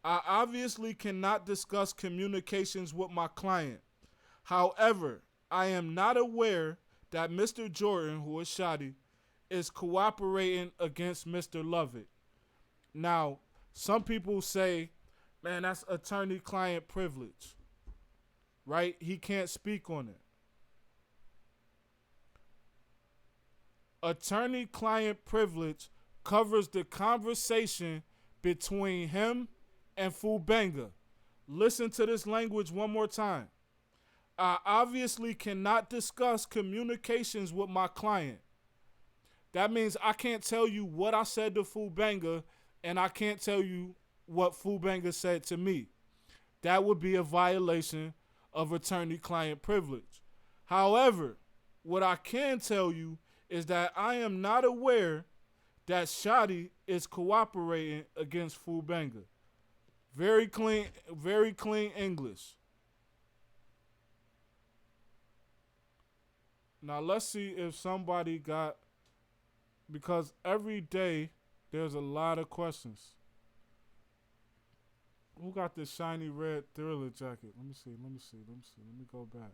Speaker 3: "I obviously cannot discuss communications with my client. However, I am not aware that Mr. Jordan, who is Shotti, is cooperating against Mr. Lovett." Now, some people say, man, that's attorney-client privilege, right? He can't speak on it. Attorney-client privilege covers the conversation between him and Fubanger. Listen to this language one more time. I obviously cannot discuss communications with my client. That means I can't tell you what I said to Fubanger, and I can't tell you what Fubanger said to me. That would be a violation of attorney-client privilege. However, what I can tell you is that I am not aware that Shotti is cooperating against Fubanger. Very clean English. Now let's see if somebody got, because every day there's a lot of questions. Who got this shiny red Thriller jacket? Let me see. Let me go back.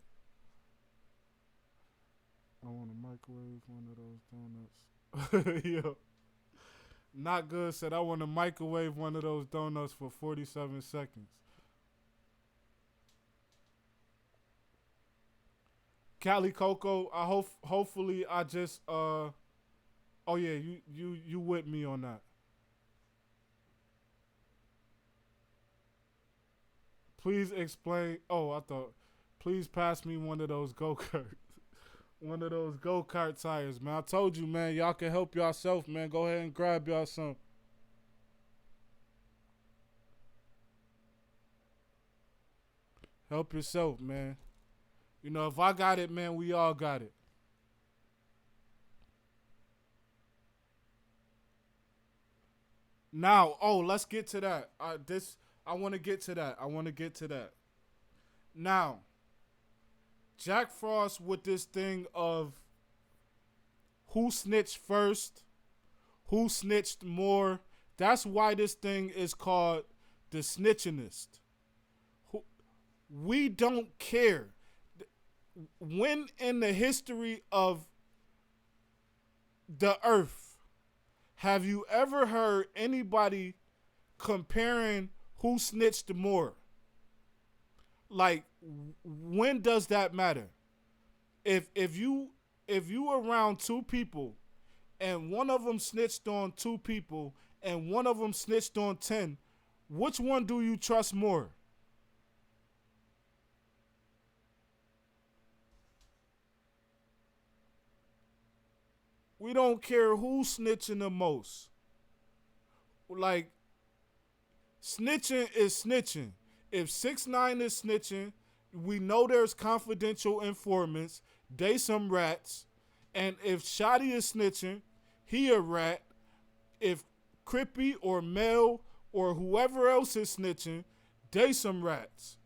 Speaker 3: I want to microwave one of those donuts. Yo. Not Good said, I want to microwave one of those donuts for 47 seconds. Cali Coco, hopefully I just oh yeah, you with me on that. Please explain. Oh, I thought, please pass me one of those go-karts. One of those go-kart tires, man. I told you, man, y'all can help yourself, man. Go ahead and grab y'all some. Help yourself, man. You know, if I got it, man, we all got it. Now, let's get to that. I want to get to that. Now, Jack Frost with this thing of who snitched first, who snitched more. That's why this thing is called the snitchingist. We don't care. When in the history of the earth have you ever heard anybody comparing who snitched more? Like, when does that matter? If you around two people and one of them snitched on two people and one of them snitched on 10, which one do you trust more? We don't care who's snitching the most. Like, Snitching is snitching. If 6ix9ine is snitching, we know there's confidential informants. They some rats. And if Shotti is snitching, he a rat. If Crippy or Mel or whoever else is snitching, they some rats.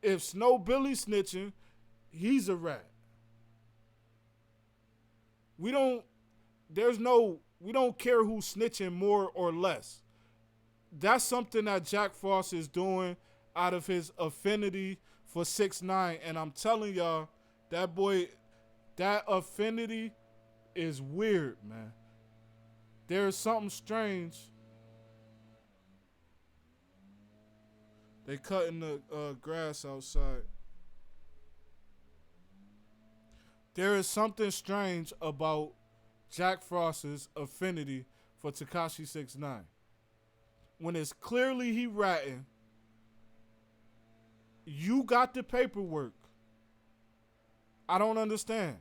Speaker 3: If Snow Billy snitching, he's a rat. We don't care who's snitching more or less. That's something that Jack Frost is doing out of his affinity for 6ix9ine. And I'm telling y'all, that boy, that affinity is weird, man. There's something strange. They cutting the grass outside. There is something strange about Jack Frost's affinity for Tekashi69. When it's clearly he ratting, you got the paperwork. I don't understand.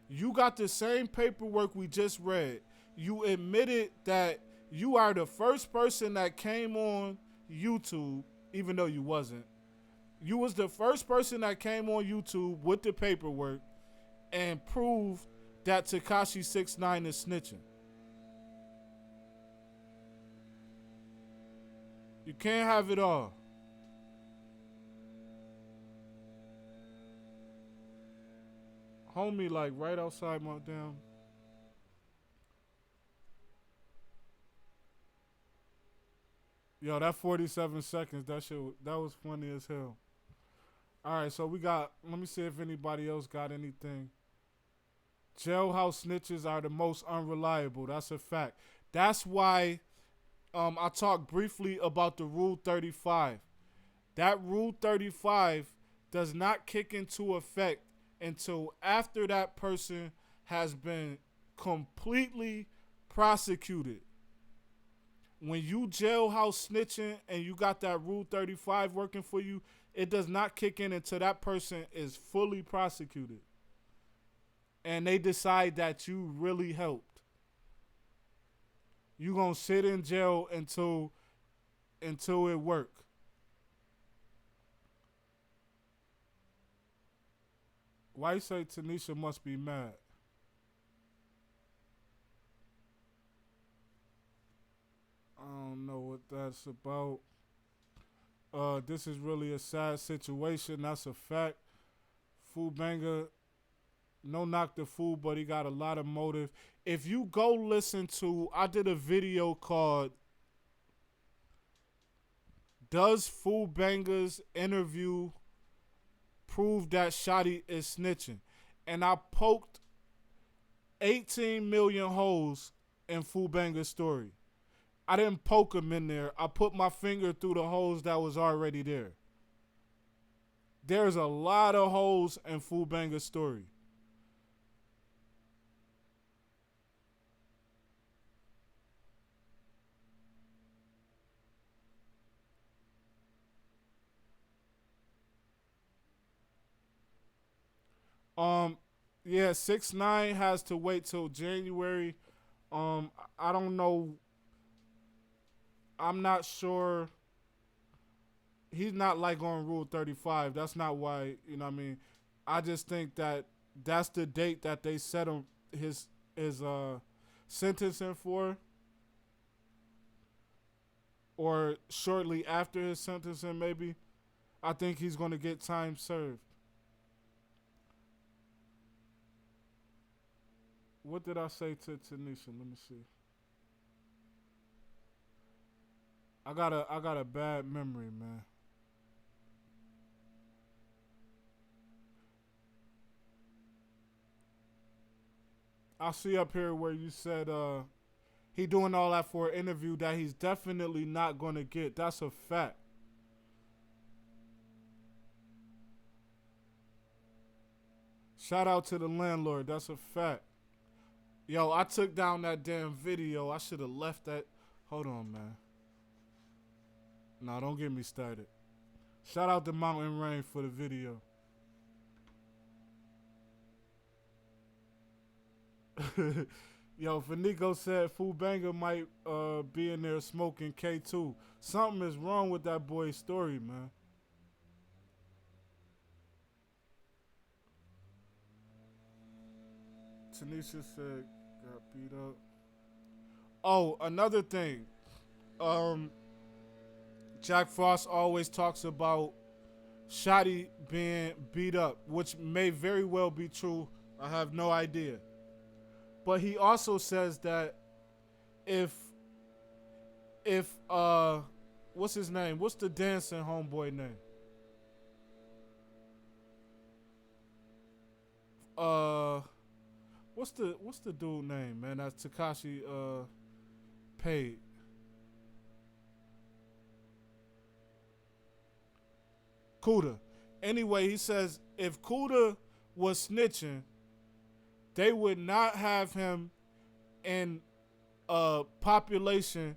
Speaker 3: You got the same paperwork we just read. You admitted that you are the first person that came on YouTube, even though you wasn't. You was the first person that came on YouTube with the paperwork and proved that Tekashi69 is snitching. You can't have it all. Homie, like right outside my damn. Yo, that 47 seconds, that was funny as hell. All right, so we got, let me see if anybody else got anything. Jailhouse snitches are the most unreliable. That's a fact. That's why I talked briefly about the Rule 35. That Rule 35 does not kick into effect until after that person has been completely prosecuted. When you jailhouse snitching and you got that Rule 35 working for you, it does not kick in until that person is fully prosecuted. And they decide that you really helped. You gonna sit in jail until it work. Why you say Tanisha must be mad? I don't know what that's about. This is really a sad situation. That's a fact. Food banger, no knock the fool, but he got a lot of motive. If you go listen to, I did a video called Does Food Banger's Interview Prove That Shotti is Snitching? And I poked 18 million holes in Food Banger's story. I didn't poke him in there. I put my finger through the holes that was already there. There's a lot of holes in Food Banger's story. Yeah, 6ix9ine has to wait till January. I don't know. I'm not sure. He's not like on Rule 35. That's not why, you know what I mean? I just think that that's the date that they set him his sentencing for. Or shortly after his sentencing, maybe. I think he's going to get time served. What did I say to Tanisha? Let me see. I got a bad memory, man. I see up here where you said he doing all that for an interview that he's definitely not going to get. That's a fact. Shout out to the landlord. That's a fact. Yo, I took down that damn video. I should have left that. Hold on, man. No, don't get me started. Shout out to Mountain Rain for the video. Yo, Fanico said Fubanger might be in there smoking K2. Something is wrong with that boy's story, man. Tanisha said got beat up. Oh, another thing. Jack Frost always talks about Shotti being beat up, which may very well be true. I have no idea. But he also says that if what's his name? What's the dancing homeboy name? What's the dude name, man? That's Tekashi paid. Kuda. Anyway, he says if Kuda was snitching, they would not have him in a population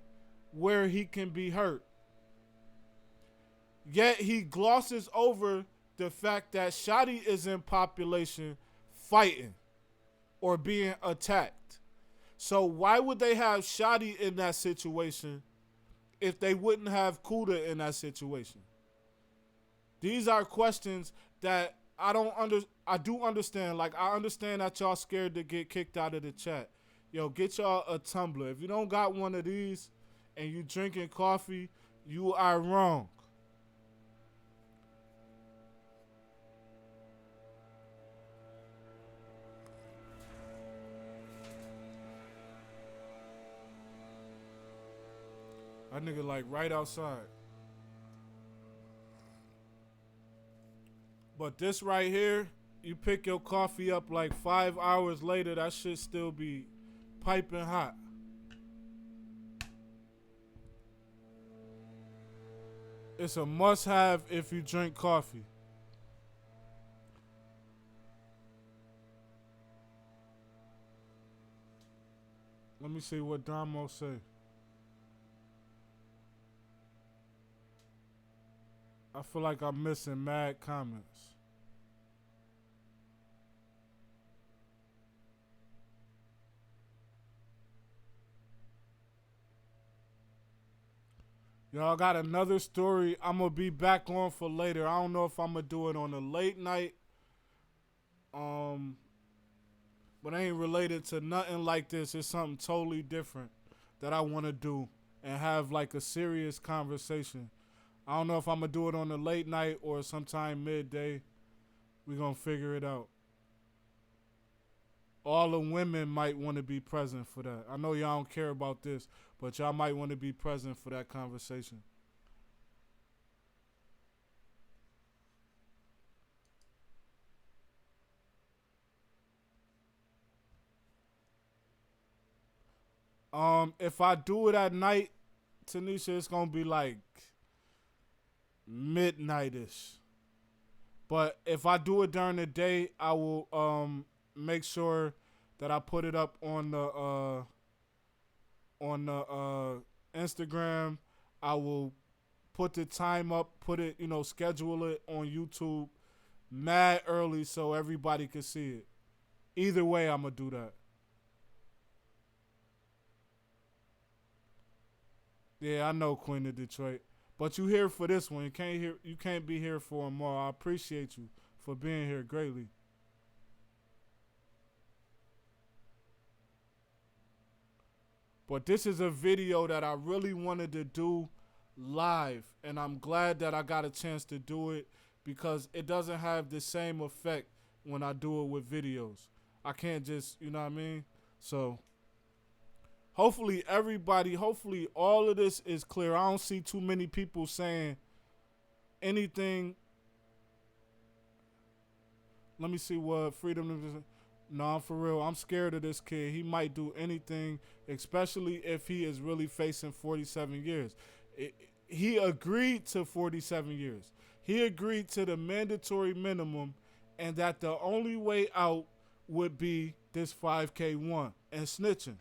Speaker 3: where he can be hurt. Yet he glosses over the fact that Shotti is in population fighting or being attacked. So why would they have Shotti in that situation if they wouldn't have Kuda in that situation? These are questions that I do understand. Like, I understand that y'all scared to get kicked out of the chat. Yo, get y'all a tumbler. If you don't got one of these and you drinking coffee, you are wrong. That nigga like right outside. But this right here, you pick your coffee up like 5 hours later, that shit still be piping hot. It's a must-have if you drink coffee. Let me see what Damo say. I feel like I'm missing mad comments. Y'all got another story I'm going to be back on for later. I don't know if I'm going to do it on a late night. But it ain't related to nothing like this. It's something totally different that I want to do and have like a serious conversation. I don't know if I'm going to do it on a late night or sometime midday. We're going to figure it out. All the women might want to be present for that. I know y'all don't care about this, but y'all might want to be present for that conversation. If I do it at night, Tanisha, it's going to be like midnight-ish. But if I do it during the day, I will make sure that I put it up on the Instagram. I will put the time up, put it, schedule it on YouTube mad early so everybody can see it. Either way, I'm going to do that. Yeah, I know, Queen of Detroit. But you here for this one. You can't be here for them all. I appreciate you for being here greatly. But this is a video that I really wanted to do live, and I'm glad that I got a chance to do it because it doesn't have the same effect when I do it with videos. I can't just, you know what I mean? So hopefully all of this is clear. I don't see too many people saying anything. Let me see what Freedom. No, for real. I'm scared of this kid. He might do anything, especially if he is really facing 47 years. He agreed to 47 years. He agreed to the mandatory minimum and that the only way out would be this 5K1 and snitching.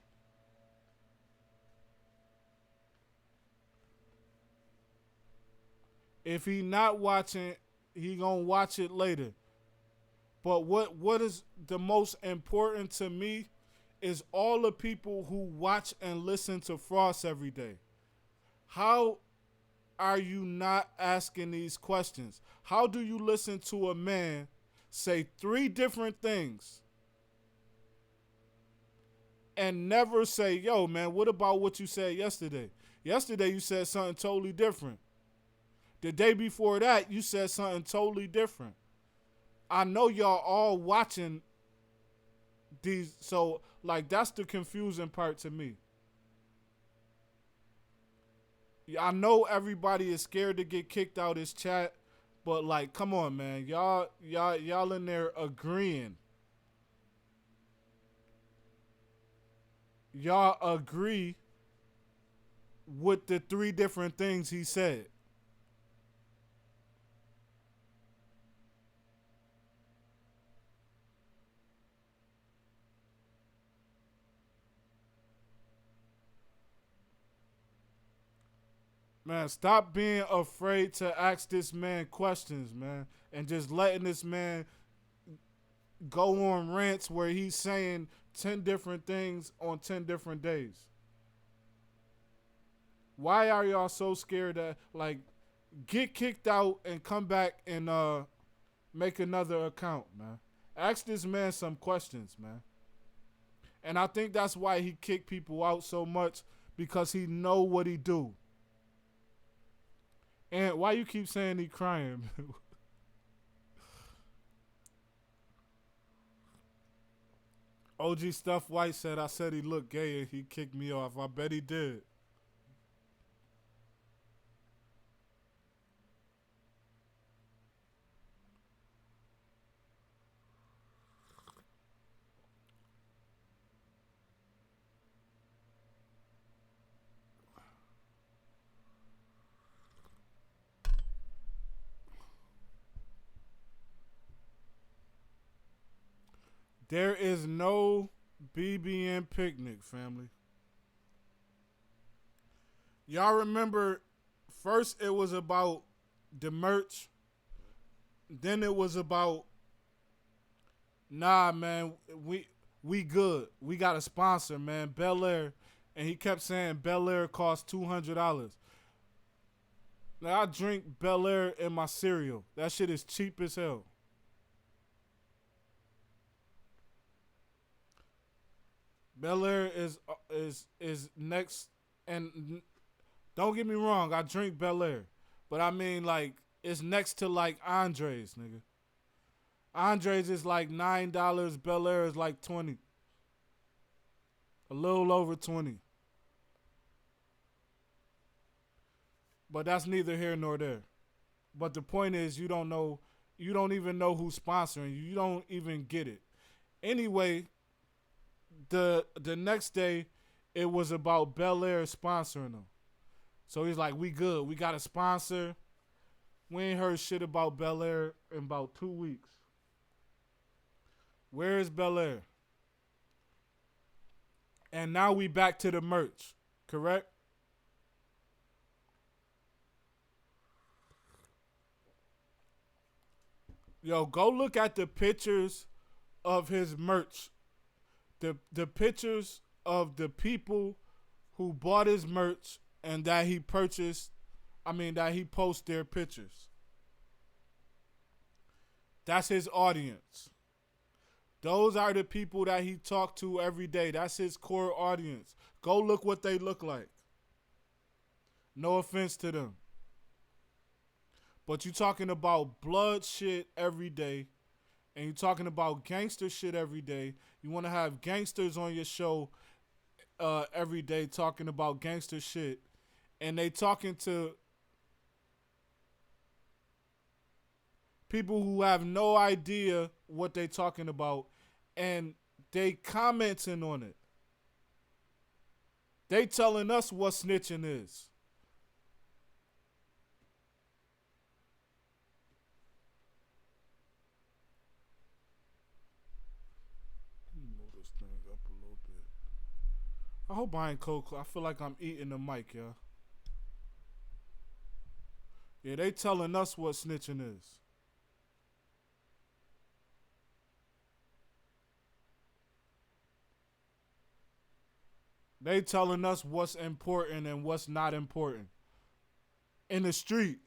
Speaker 3: If he not watching, he gonna watch it later. But what is the most important to me is all the people who watch and listen to Frost every day. How are you not asking these questions? How do you listen to a man say 3 different things and never say, yo, man, what about what you said yesterday? Yesterday you said something totally different. The day before that, you said something totally different. I know y'all all watching these, so like that's the confusing part to me. I know everybody is scared to get kicked out of this chat, but like, come on, man, y'all in there agreeing. Y'all agree with the 3 different things he said. Man, stop being afraid to ask this man questions, man, and just letting this man go on rants where he's saying 10 different things on 10 different days. Why are y'all so scared to, like, get kicked out and come back and make another account, man? Ask this man some questions, man. And I think that's why he kicked people out so much, because he know what he do. And why you keep saying he crying? OG Stuff White said I said he looked gay and he kicked me off. I bet he did. There is no BBN picnic, family. Y'all remember, first it was about the merch. Then it was about, nah, man, we good. We got a sponsor, man, Bel Air. And he kept saying Bel Air costs $200. Now, I drink Bel Air in my cereal. That shit is cheap as hell. Bel Air is next, and don't get me wrong, I drink Bel Air, but I mean, like, it's next to like Andres, nigga. Andres is like $9, Bel Air is like 20, a little over 20. But that's neither here nor there. But the point is, you don't even know who's sponsoring you. You don't even get it. Anyway, the next day, it was about Bel Air sponsoring them. So he's like, we good. We got a sponsor. We ain't heard shit about Bel Air in about 2 weeks. Where is Bel Air? And now we back to the merch, correct? Yo, go look at the pictures of his merch. The pictures of the people who bought his merch and that he purchased, that he posts their pictures. That's his audience. Those are the people that he talked to every day. That's his core audience. Go look what they look like. No offense to them. But you're talking about blood shit every day, and you're talking about gangster shit every day. You want to have gangsters on your show every day talking about gangster shit, and they talking to people who have no idea what they talking about, and they commenting on it. They telling us what snitching is. I hope I ain't cold. I feel like I'm eating the mic, y'all. Yeah, they telling us what snitching is. They telling us what's important and what's not important in the street.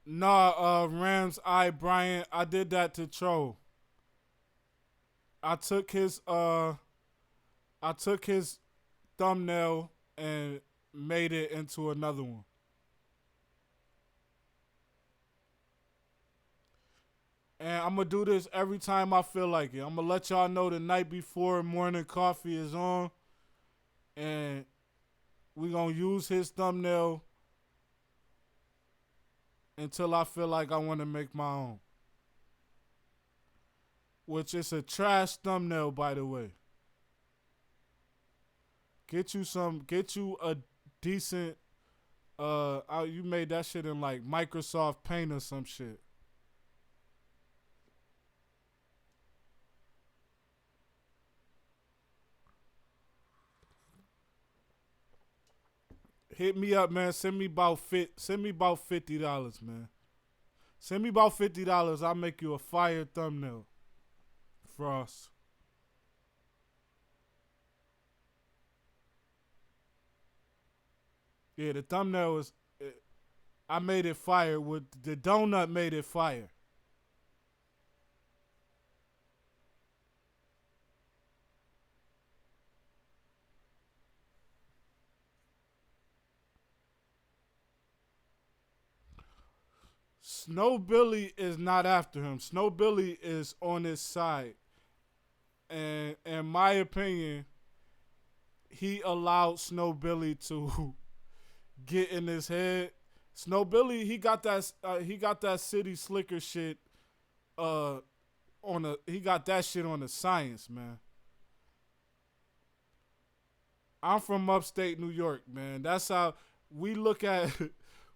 Speaker 3: Nah, Rams, Brian, I did that to troll. I took his thumbnail and made it into another one. And I'm gonna do this every time I feel like it. I'm gonna let y'all know the night before morning coffee is on, and we gonna use his thumbnail until I feel like I want to make my own. Which is a trash thumbnail, by the way. Get you a decent, you made that shit in like Microsoft Paint or some shit. Hit me up, man. Send me about $50, man. Send me about $50. I'll make you a fire thumbnail. Frost. Yeah, the thumbnail is. I made it fire. With the donut made it fire. Snow Billy is not after him. Snow Billy is on his side. And in my opinion, he allowed Snow Billy to get in his head. Snow Billy, he got that city slicker shit he got that shit on the science, man. I'm from upstate New York, man. That's how we look at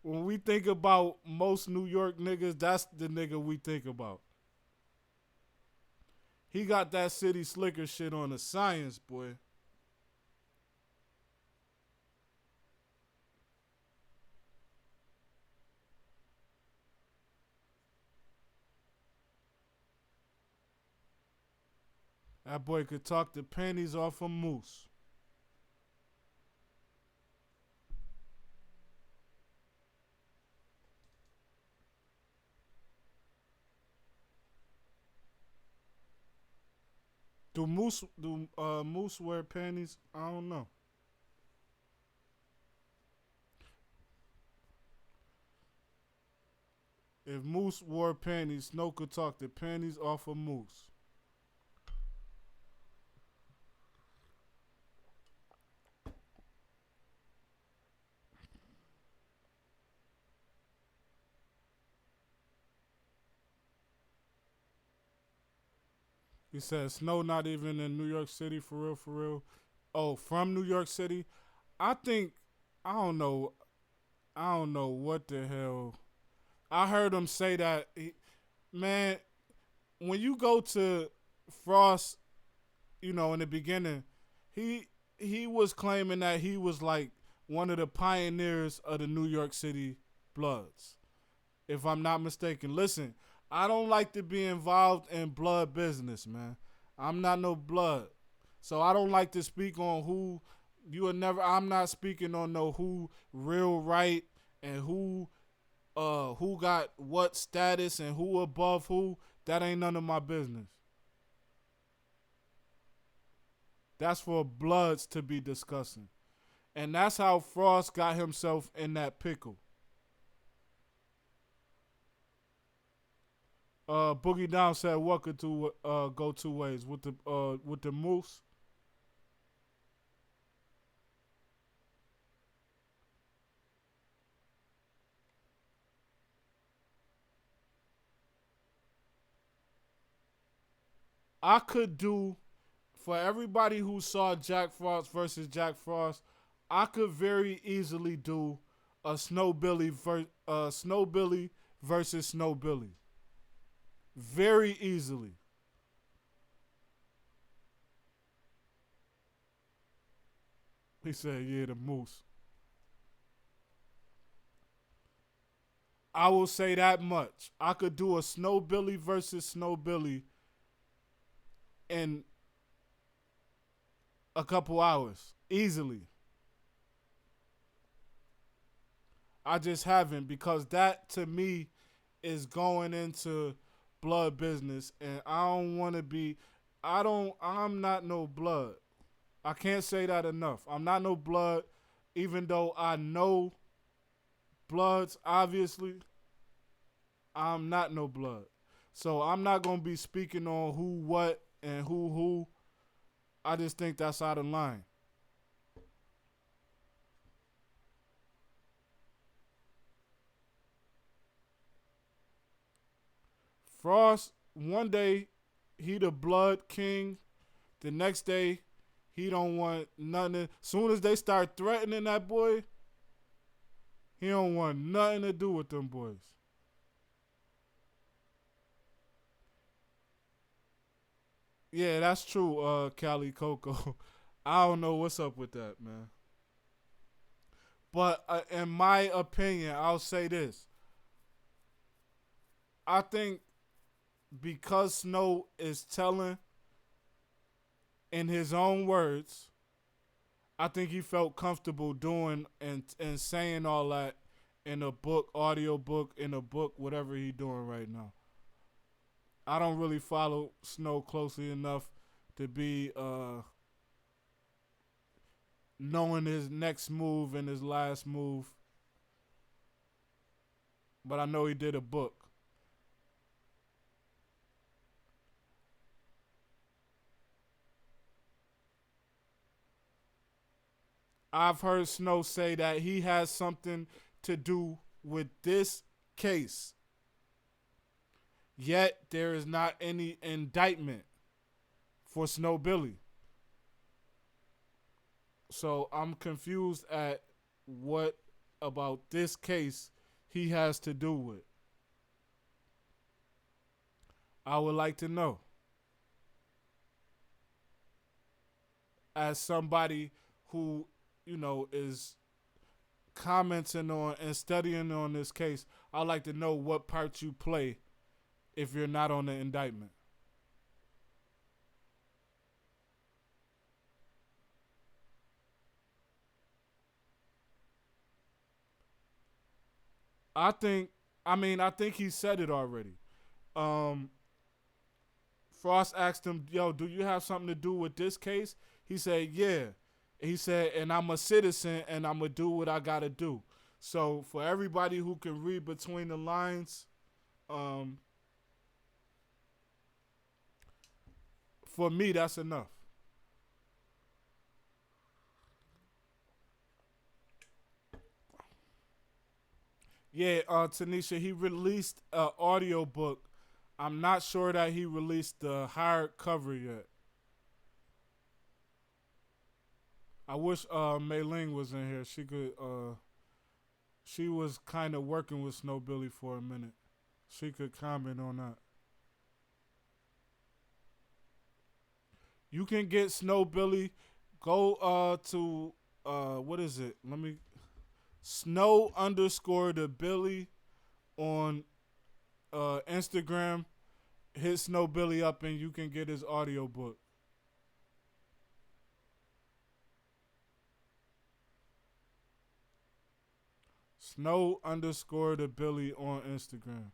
Speaker 3: when we think about most New York niggas, that's the nigga we think about. He got that city slicker shit on the science, boy. That boy could talk the panties off a moose. Do moose wear panties? I don't know. If moose wore panties, Snow could talk the panties off a moose. He said Snow not even in New York City for real, for real. Oh, from New York City? I don't know what the hell. I heard him say that. Man, when you go to Frost, in the beginning, he was claiming that he was like one of the pioneers of the New York City Bloods, if I'm not mistaken. Listen, I don't like to be involved in blood business, man. I'm not no blood. So I don't like to speak on who I'm not speaking on who real right and who got what status and who above who. That ain't none of my business. That's for bloods to be discussing. And that's how Frost got himself in that pickle. Boogie Down said what could go two ways with the moose. I could do, for everybody who saw Jack Frost versus Jack Frost, I could very easily do a Snow Billy versus Snow Billy. Very easily. He said, yeah, the Moose. I will say that much. I could do a Snow Billy versus Snow Billy in a couple hours. Easily. I just haven't, because that to me is going into blood business, and I don't want to be. I'm not no blood. I can't say that enough. I'm not no blood, even though I know bloods, obviously. I'm not no blood. So I'm not going to be speaking on who, what, and who. I just think that's out of line. Frost, one day, he the blood king. The next day, he don't want nothing. Soon as they start threatening that boy, he don't want nothing to do with them boys. Yeah, that's true, Cali Coco. I don't know what's up with that, man. But in my opinion, I'll say this. I think because Snow is telling in his own words, I think he felt comfortable doing and saying all that in a book, audio book, in a book, whatever he doing right now. I don't really follow Snow closely enough to be knowing his next move and his last move. But I know he did a book. I've heard Snow say that he has something to do with this case. Yet there is not any indictment for Snow Billy. So I'm confused at what about this case he has to do with. I would like to know. As somebody who, is commenting on and studying on this case, I'd like to know what part you play if you're not on the indictment. I think he said it already. Frost asked him, yo, do you have something to do with this case? He said, yeah. He said, and I'm a citizen and I'm going to do what I got to do. So for everybody who can read between the lines, for me, that's enough. Yeah, Tanisha, he released an audio book. I'm not sure that he released the hardcover yet. I wish Mei Ling was in here. She could. She was kind of working with Snow Billy for a minute. She could comment on that. You can get Snow Billy. Go to what is it? Let me Snow_the Billy on Instagram. Hit Snow Billy up and you can get his audio book. Snow_the Billy on Instagram.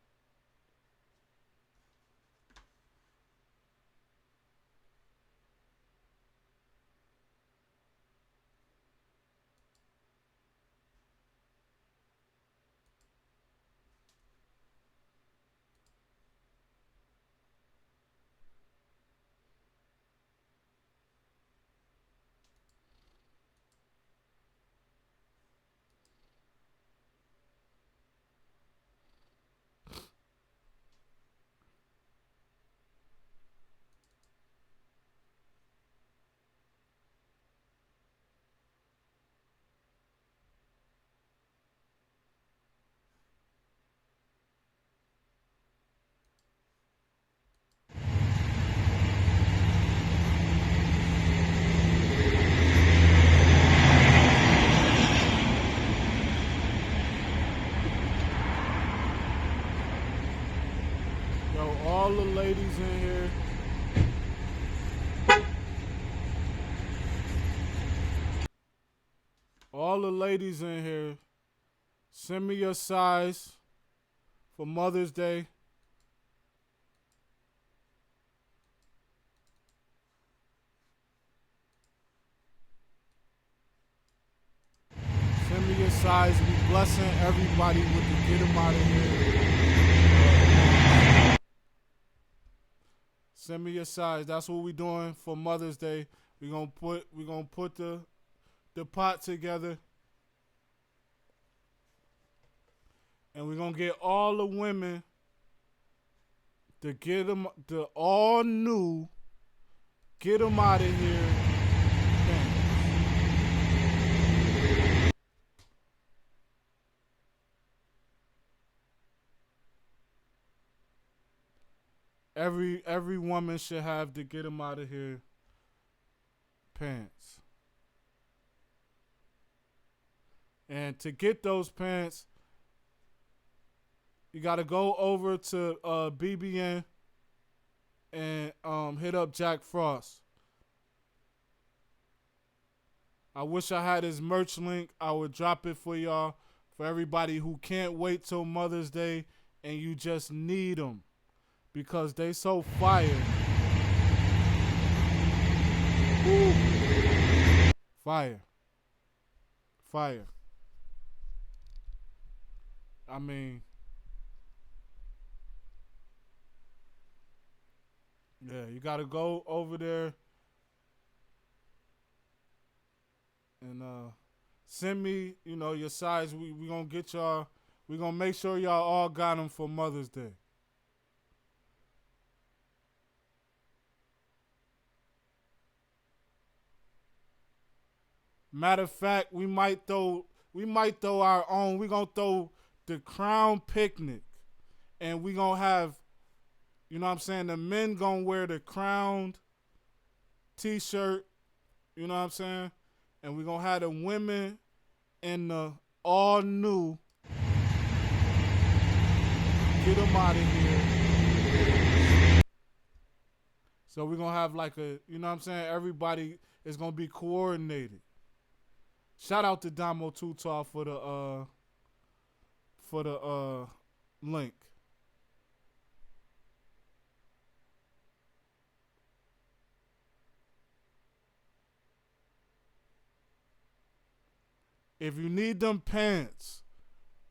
Speaker 3: Yo, all the ladies in here. All the ladies in here, send me your size for Mother's Day. Send me your size. We blessing everybody with the get 'em out of here. Send me your size. That's what we doing for Mother's Day. We gonna put the pot together, and we're gonna get all the women to get them the all new get them out of here pants. Every woman should have the get them out of here pants. And to get those pants, you got to go over to BBN and hit up Jack Frost. I wish I had his merch link. I would drop it for y'all. For everybody who can't wait till Mother's Day and you just need them because they so fire. Woo. Fire. Fire. I mean, yeah, you got to go over there and send me, your size. We going to get y'all. We going to make sure y'all all got them for Mother's Day. Matter of fact, we might throw our own. We going to throw the Crown Picnic, and we gonna have, the men gonna wear the Crown t-shirt, and we gonna have the women in the all new get them out of here. So we gonna have like a, everybody is gonna be coordinated. Shout out to Damo Tutar for the link. If you need them pants,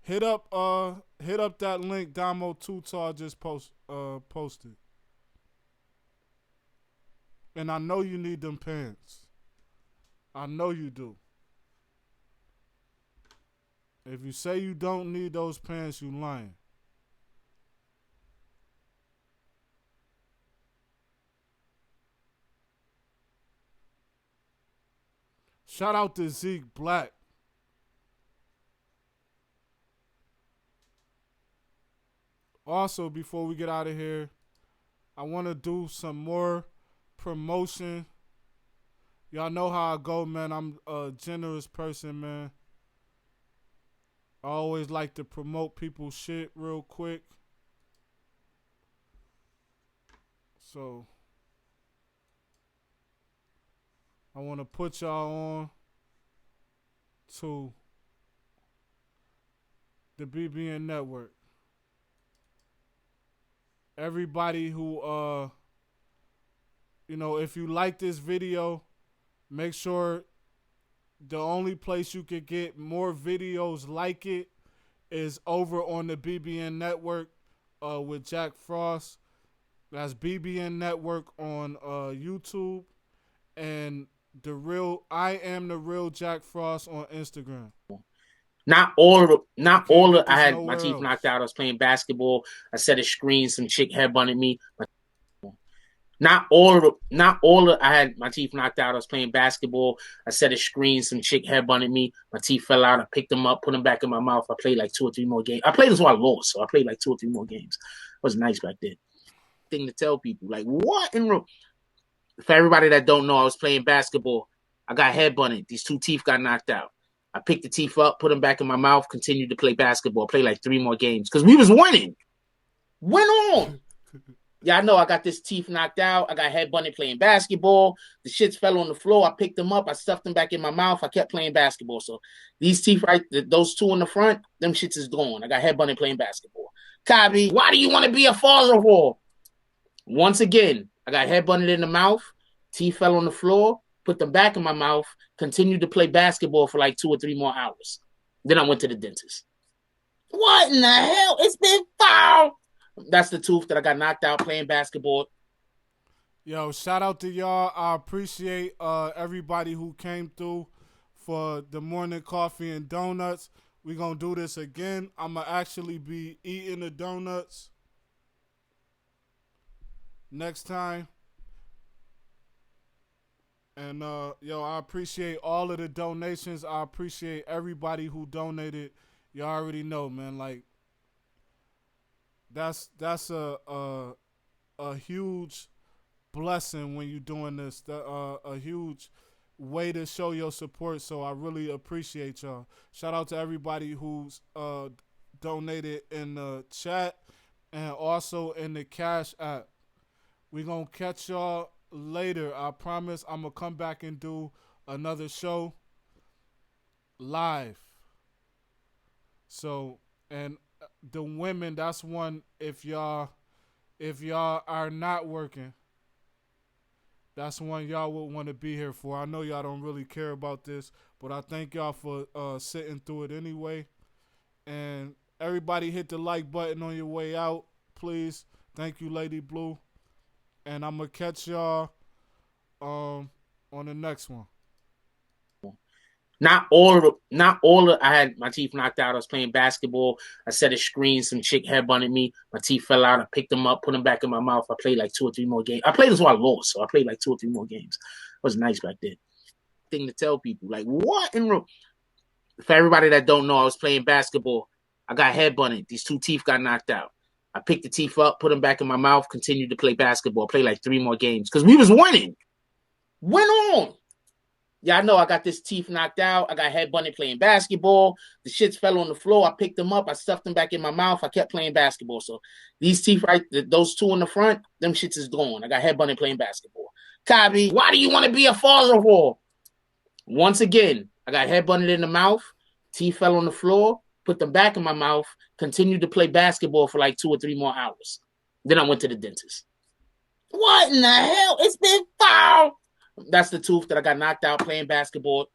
Speaker 3: hit up that link Damo Tutar just posted. And I know you need them pants. I know you do. If you say you don't need those pants, you lying. Shout out to Zeke Black. Also, before we get out of here, I want to do some more promotion. Y'all know how I go, man. I'm a generous person, man. I always like to promote people's shit real quick. So, I want to put y'all on to the BBN Network. Everybody who, if you like this video, make sure the only place you could get more videos like it is over on the BBN Network with Jack Frost. That's BBN Network on YouTube, and I am the real Jack Frost on Instagram.
Speaker 6: Not all of I had my teeth knocked out. I was playing basketball. I set a screen. Some chick headbutted me. Not all I had my teeth knocked out. I was playing basketball. I set a screen. Some chick headbutted me. My teeth fell out. I picked them up, put them back in my mouth. I played like 2 or 3 more games. I played until I lost, so I played like 2 or 3 more games. It was nice back then. Thing to tell people, like, what in real? For everybody that don't know, I was playing basketball. I got headbutted. These 2 teeth got knocked out. I picked the teeth up, put them back in my mouth, continued to play basketball. Play like 3 more games because we was winning. Went on. Y'all know I got this teeth knocked out. I got headbutted playing basketball. The shits fell on the floor. I picked them up. I stuffed them back in my mouth. I kept playing basketball. So these teeth, right, those two in the front, them shits is gone. I got headbutted playing basketball. Kabi, why do you want to be a father for? Once again, I got headbutted in the mouth. Teeth fell on the floor. Put them back in my mouth. Continued to play basketball for like 2 or 3 more hours. Then I went to the dentist. What in the hell? It's been foul. That's the tooth that I got knocked out playing basketball.
Speaker 3: Yo, shout out to y'all. I appreciate everybody who came through for the morning coffee and donuts. We're going to do this again. I'm going to actually be eating the donuts next time. And, yo, I appreciate all of the donations. I appreciate everybody who donated. You already know, man. Like, that's a huge blessing when you're doing this. A huge way to show your support. So I really appreciate y'all. Shout out to everybody who's donated in the chat and also in the Cash App. We're going to catch y'all later. I promise I'm going to come back and do another show live. So, and the women, that's one, if y'all are not working, that's one y'all would want to be here for. I know y'all don't really care about this, but I thank y'all for sitting through it anyway. And everybody hit the like button on your way out, please. Thank you, Lady Blue. And I'm going to catch y'all on the next one.
Speaker 6: Not all. I had my teeth knocked out. I was playing basketball. I set a screen. Some chick headbutted me. My teeth fell out. I picked them up, put them back in my mouth. I played like 2 or 3 more games. I played until I lost, so I played like 2 or 3 more games. It was nice back then. Thing to tell people, like, what in real? For everybody that don't know, I was playing basketball. I got headbutted. These 2 teeth got knocked out. I picked the teeth up, put them back in my mouth, continued to play basketball. Play like 3 more games because we was winning. Went on. Y'all know I got this teeth knocked out. I got headbutted playing basketball. The shits fell on the floor. I picked them up. I stuffed them back in my mouth. I kept playing basketball. So these teeth, right, those 2 in the front, them shits is gone. I got headbutted playing basketball. Kabi, why do you want to be a father for? Once again, I got headbutted in the mouth. Teeth fell on the floor. Put them back in my mouth. Continued to play basketball for like 2 or 3 more hours. Then I went to the dentist. What in the hell? It's been foul. That's the tooth that I got knocked out playing basketball.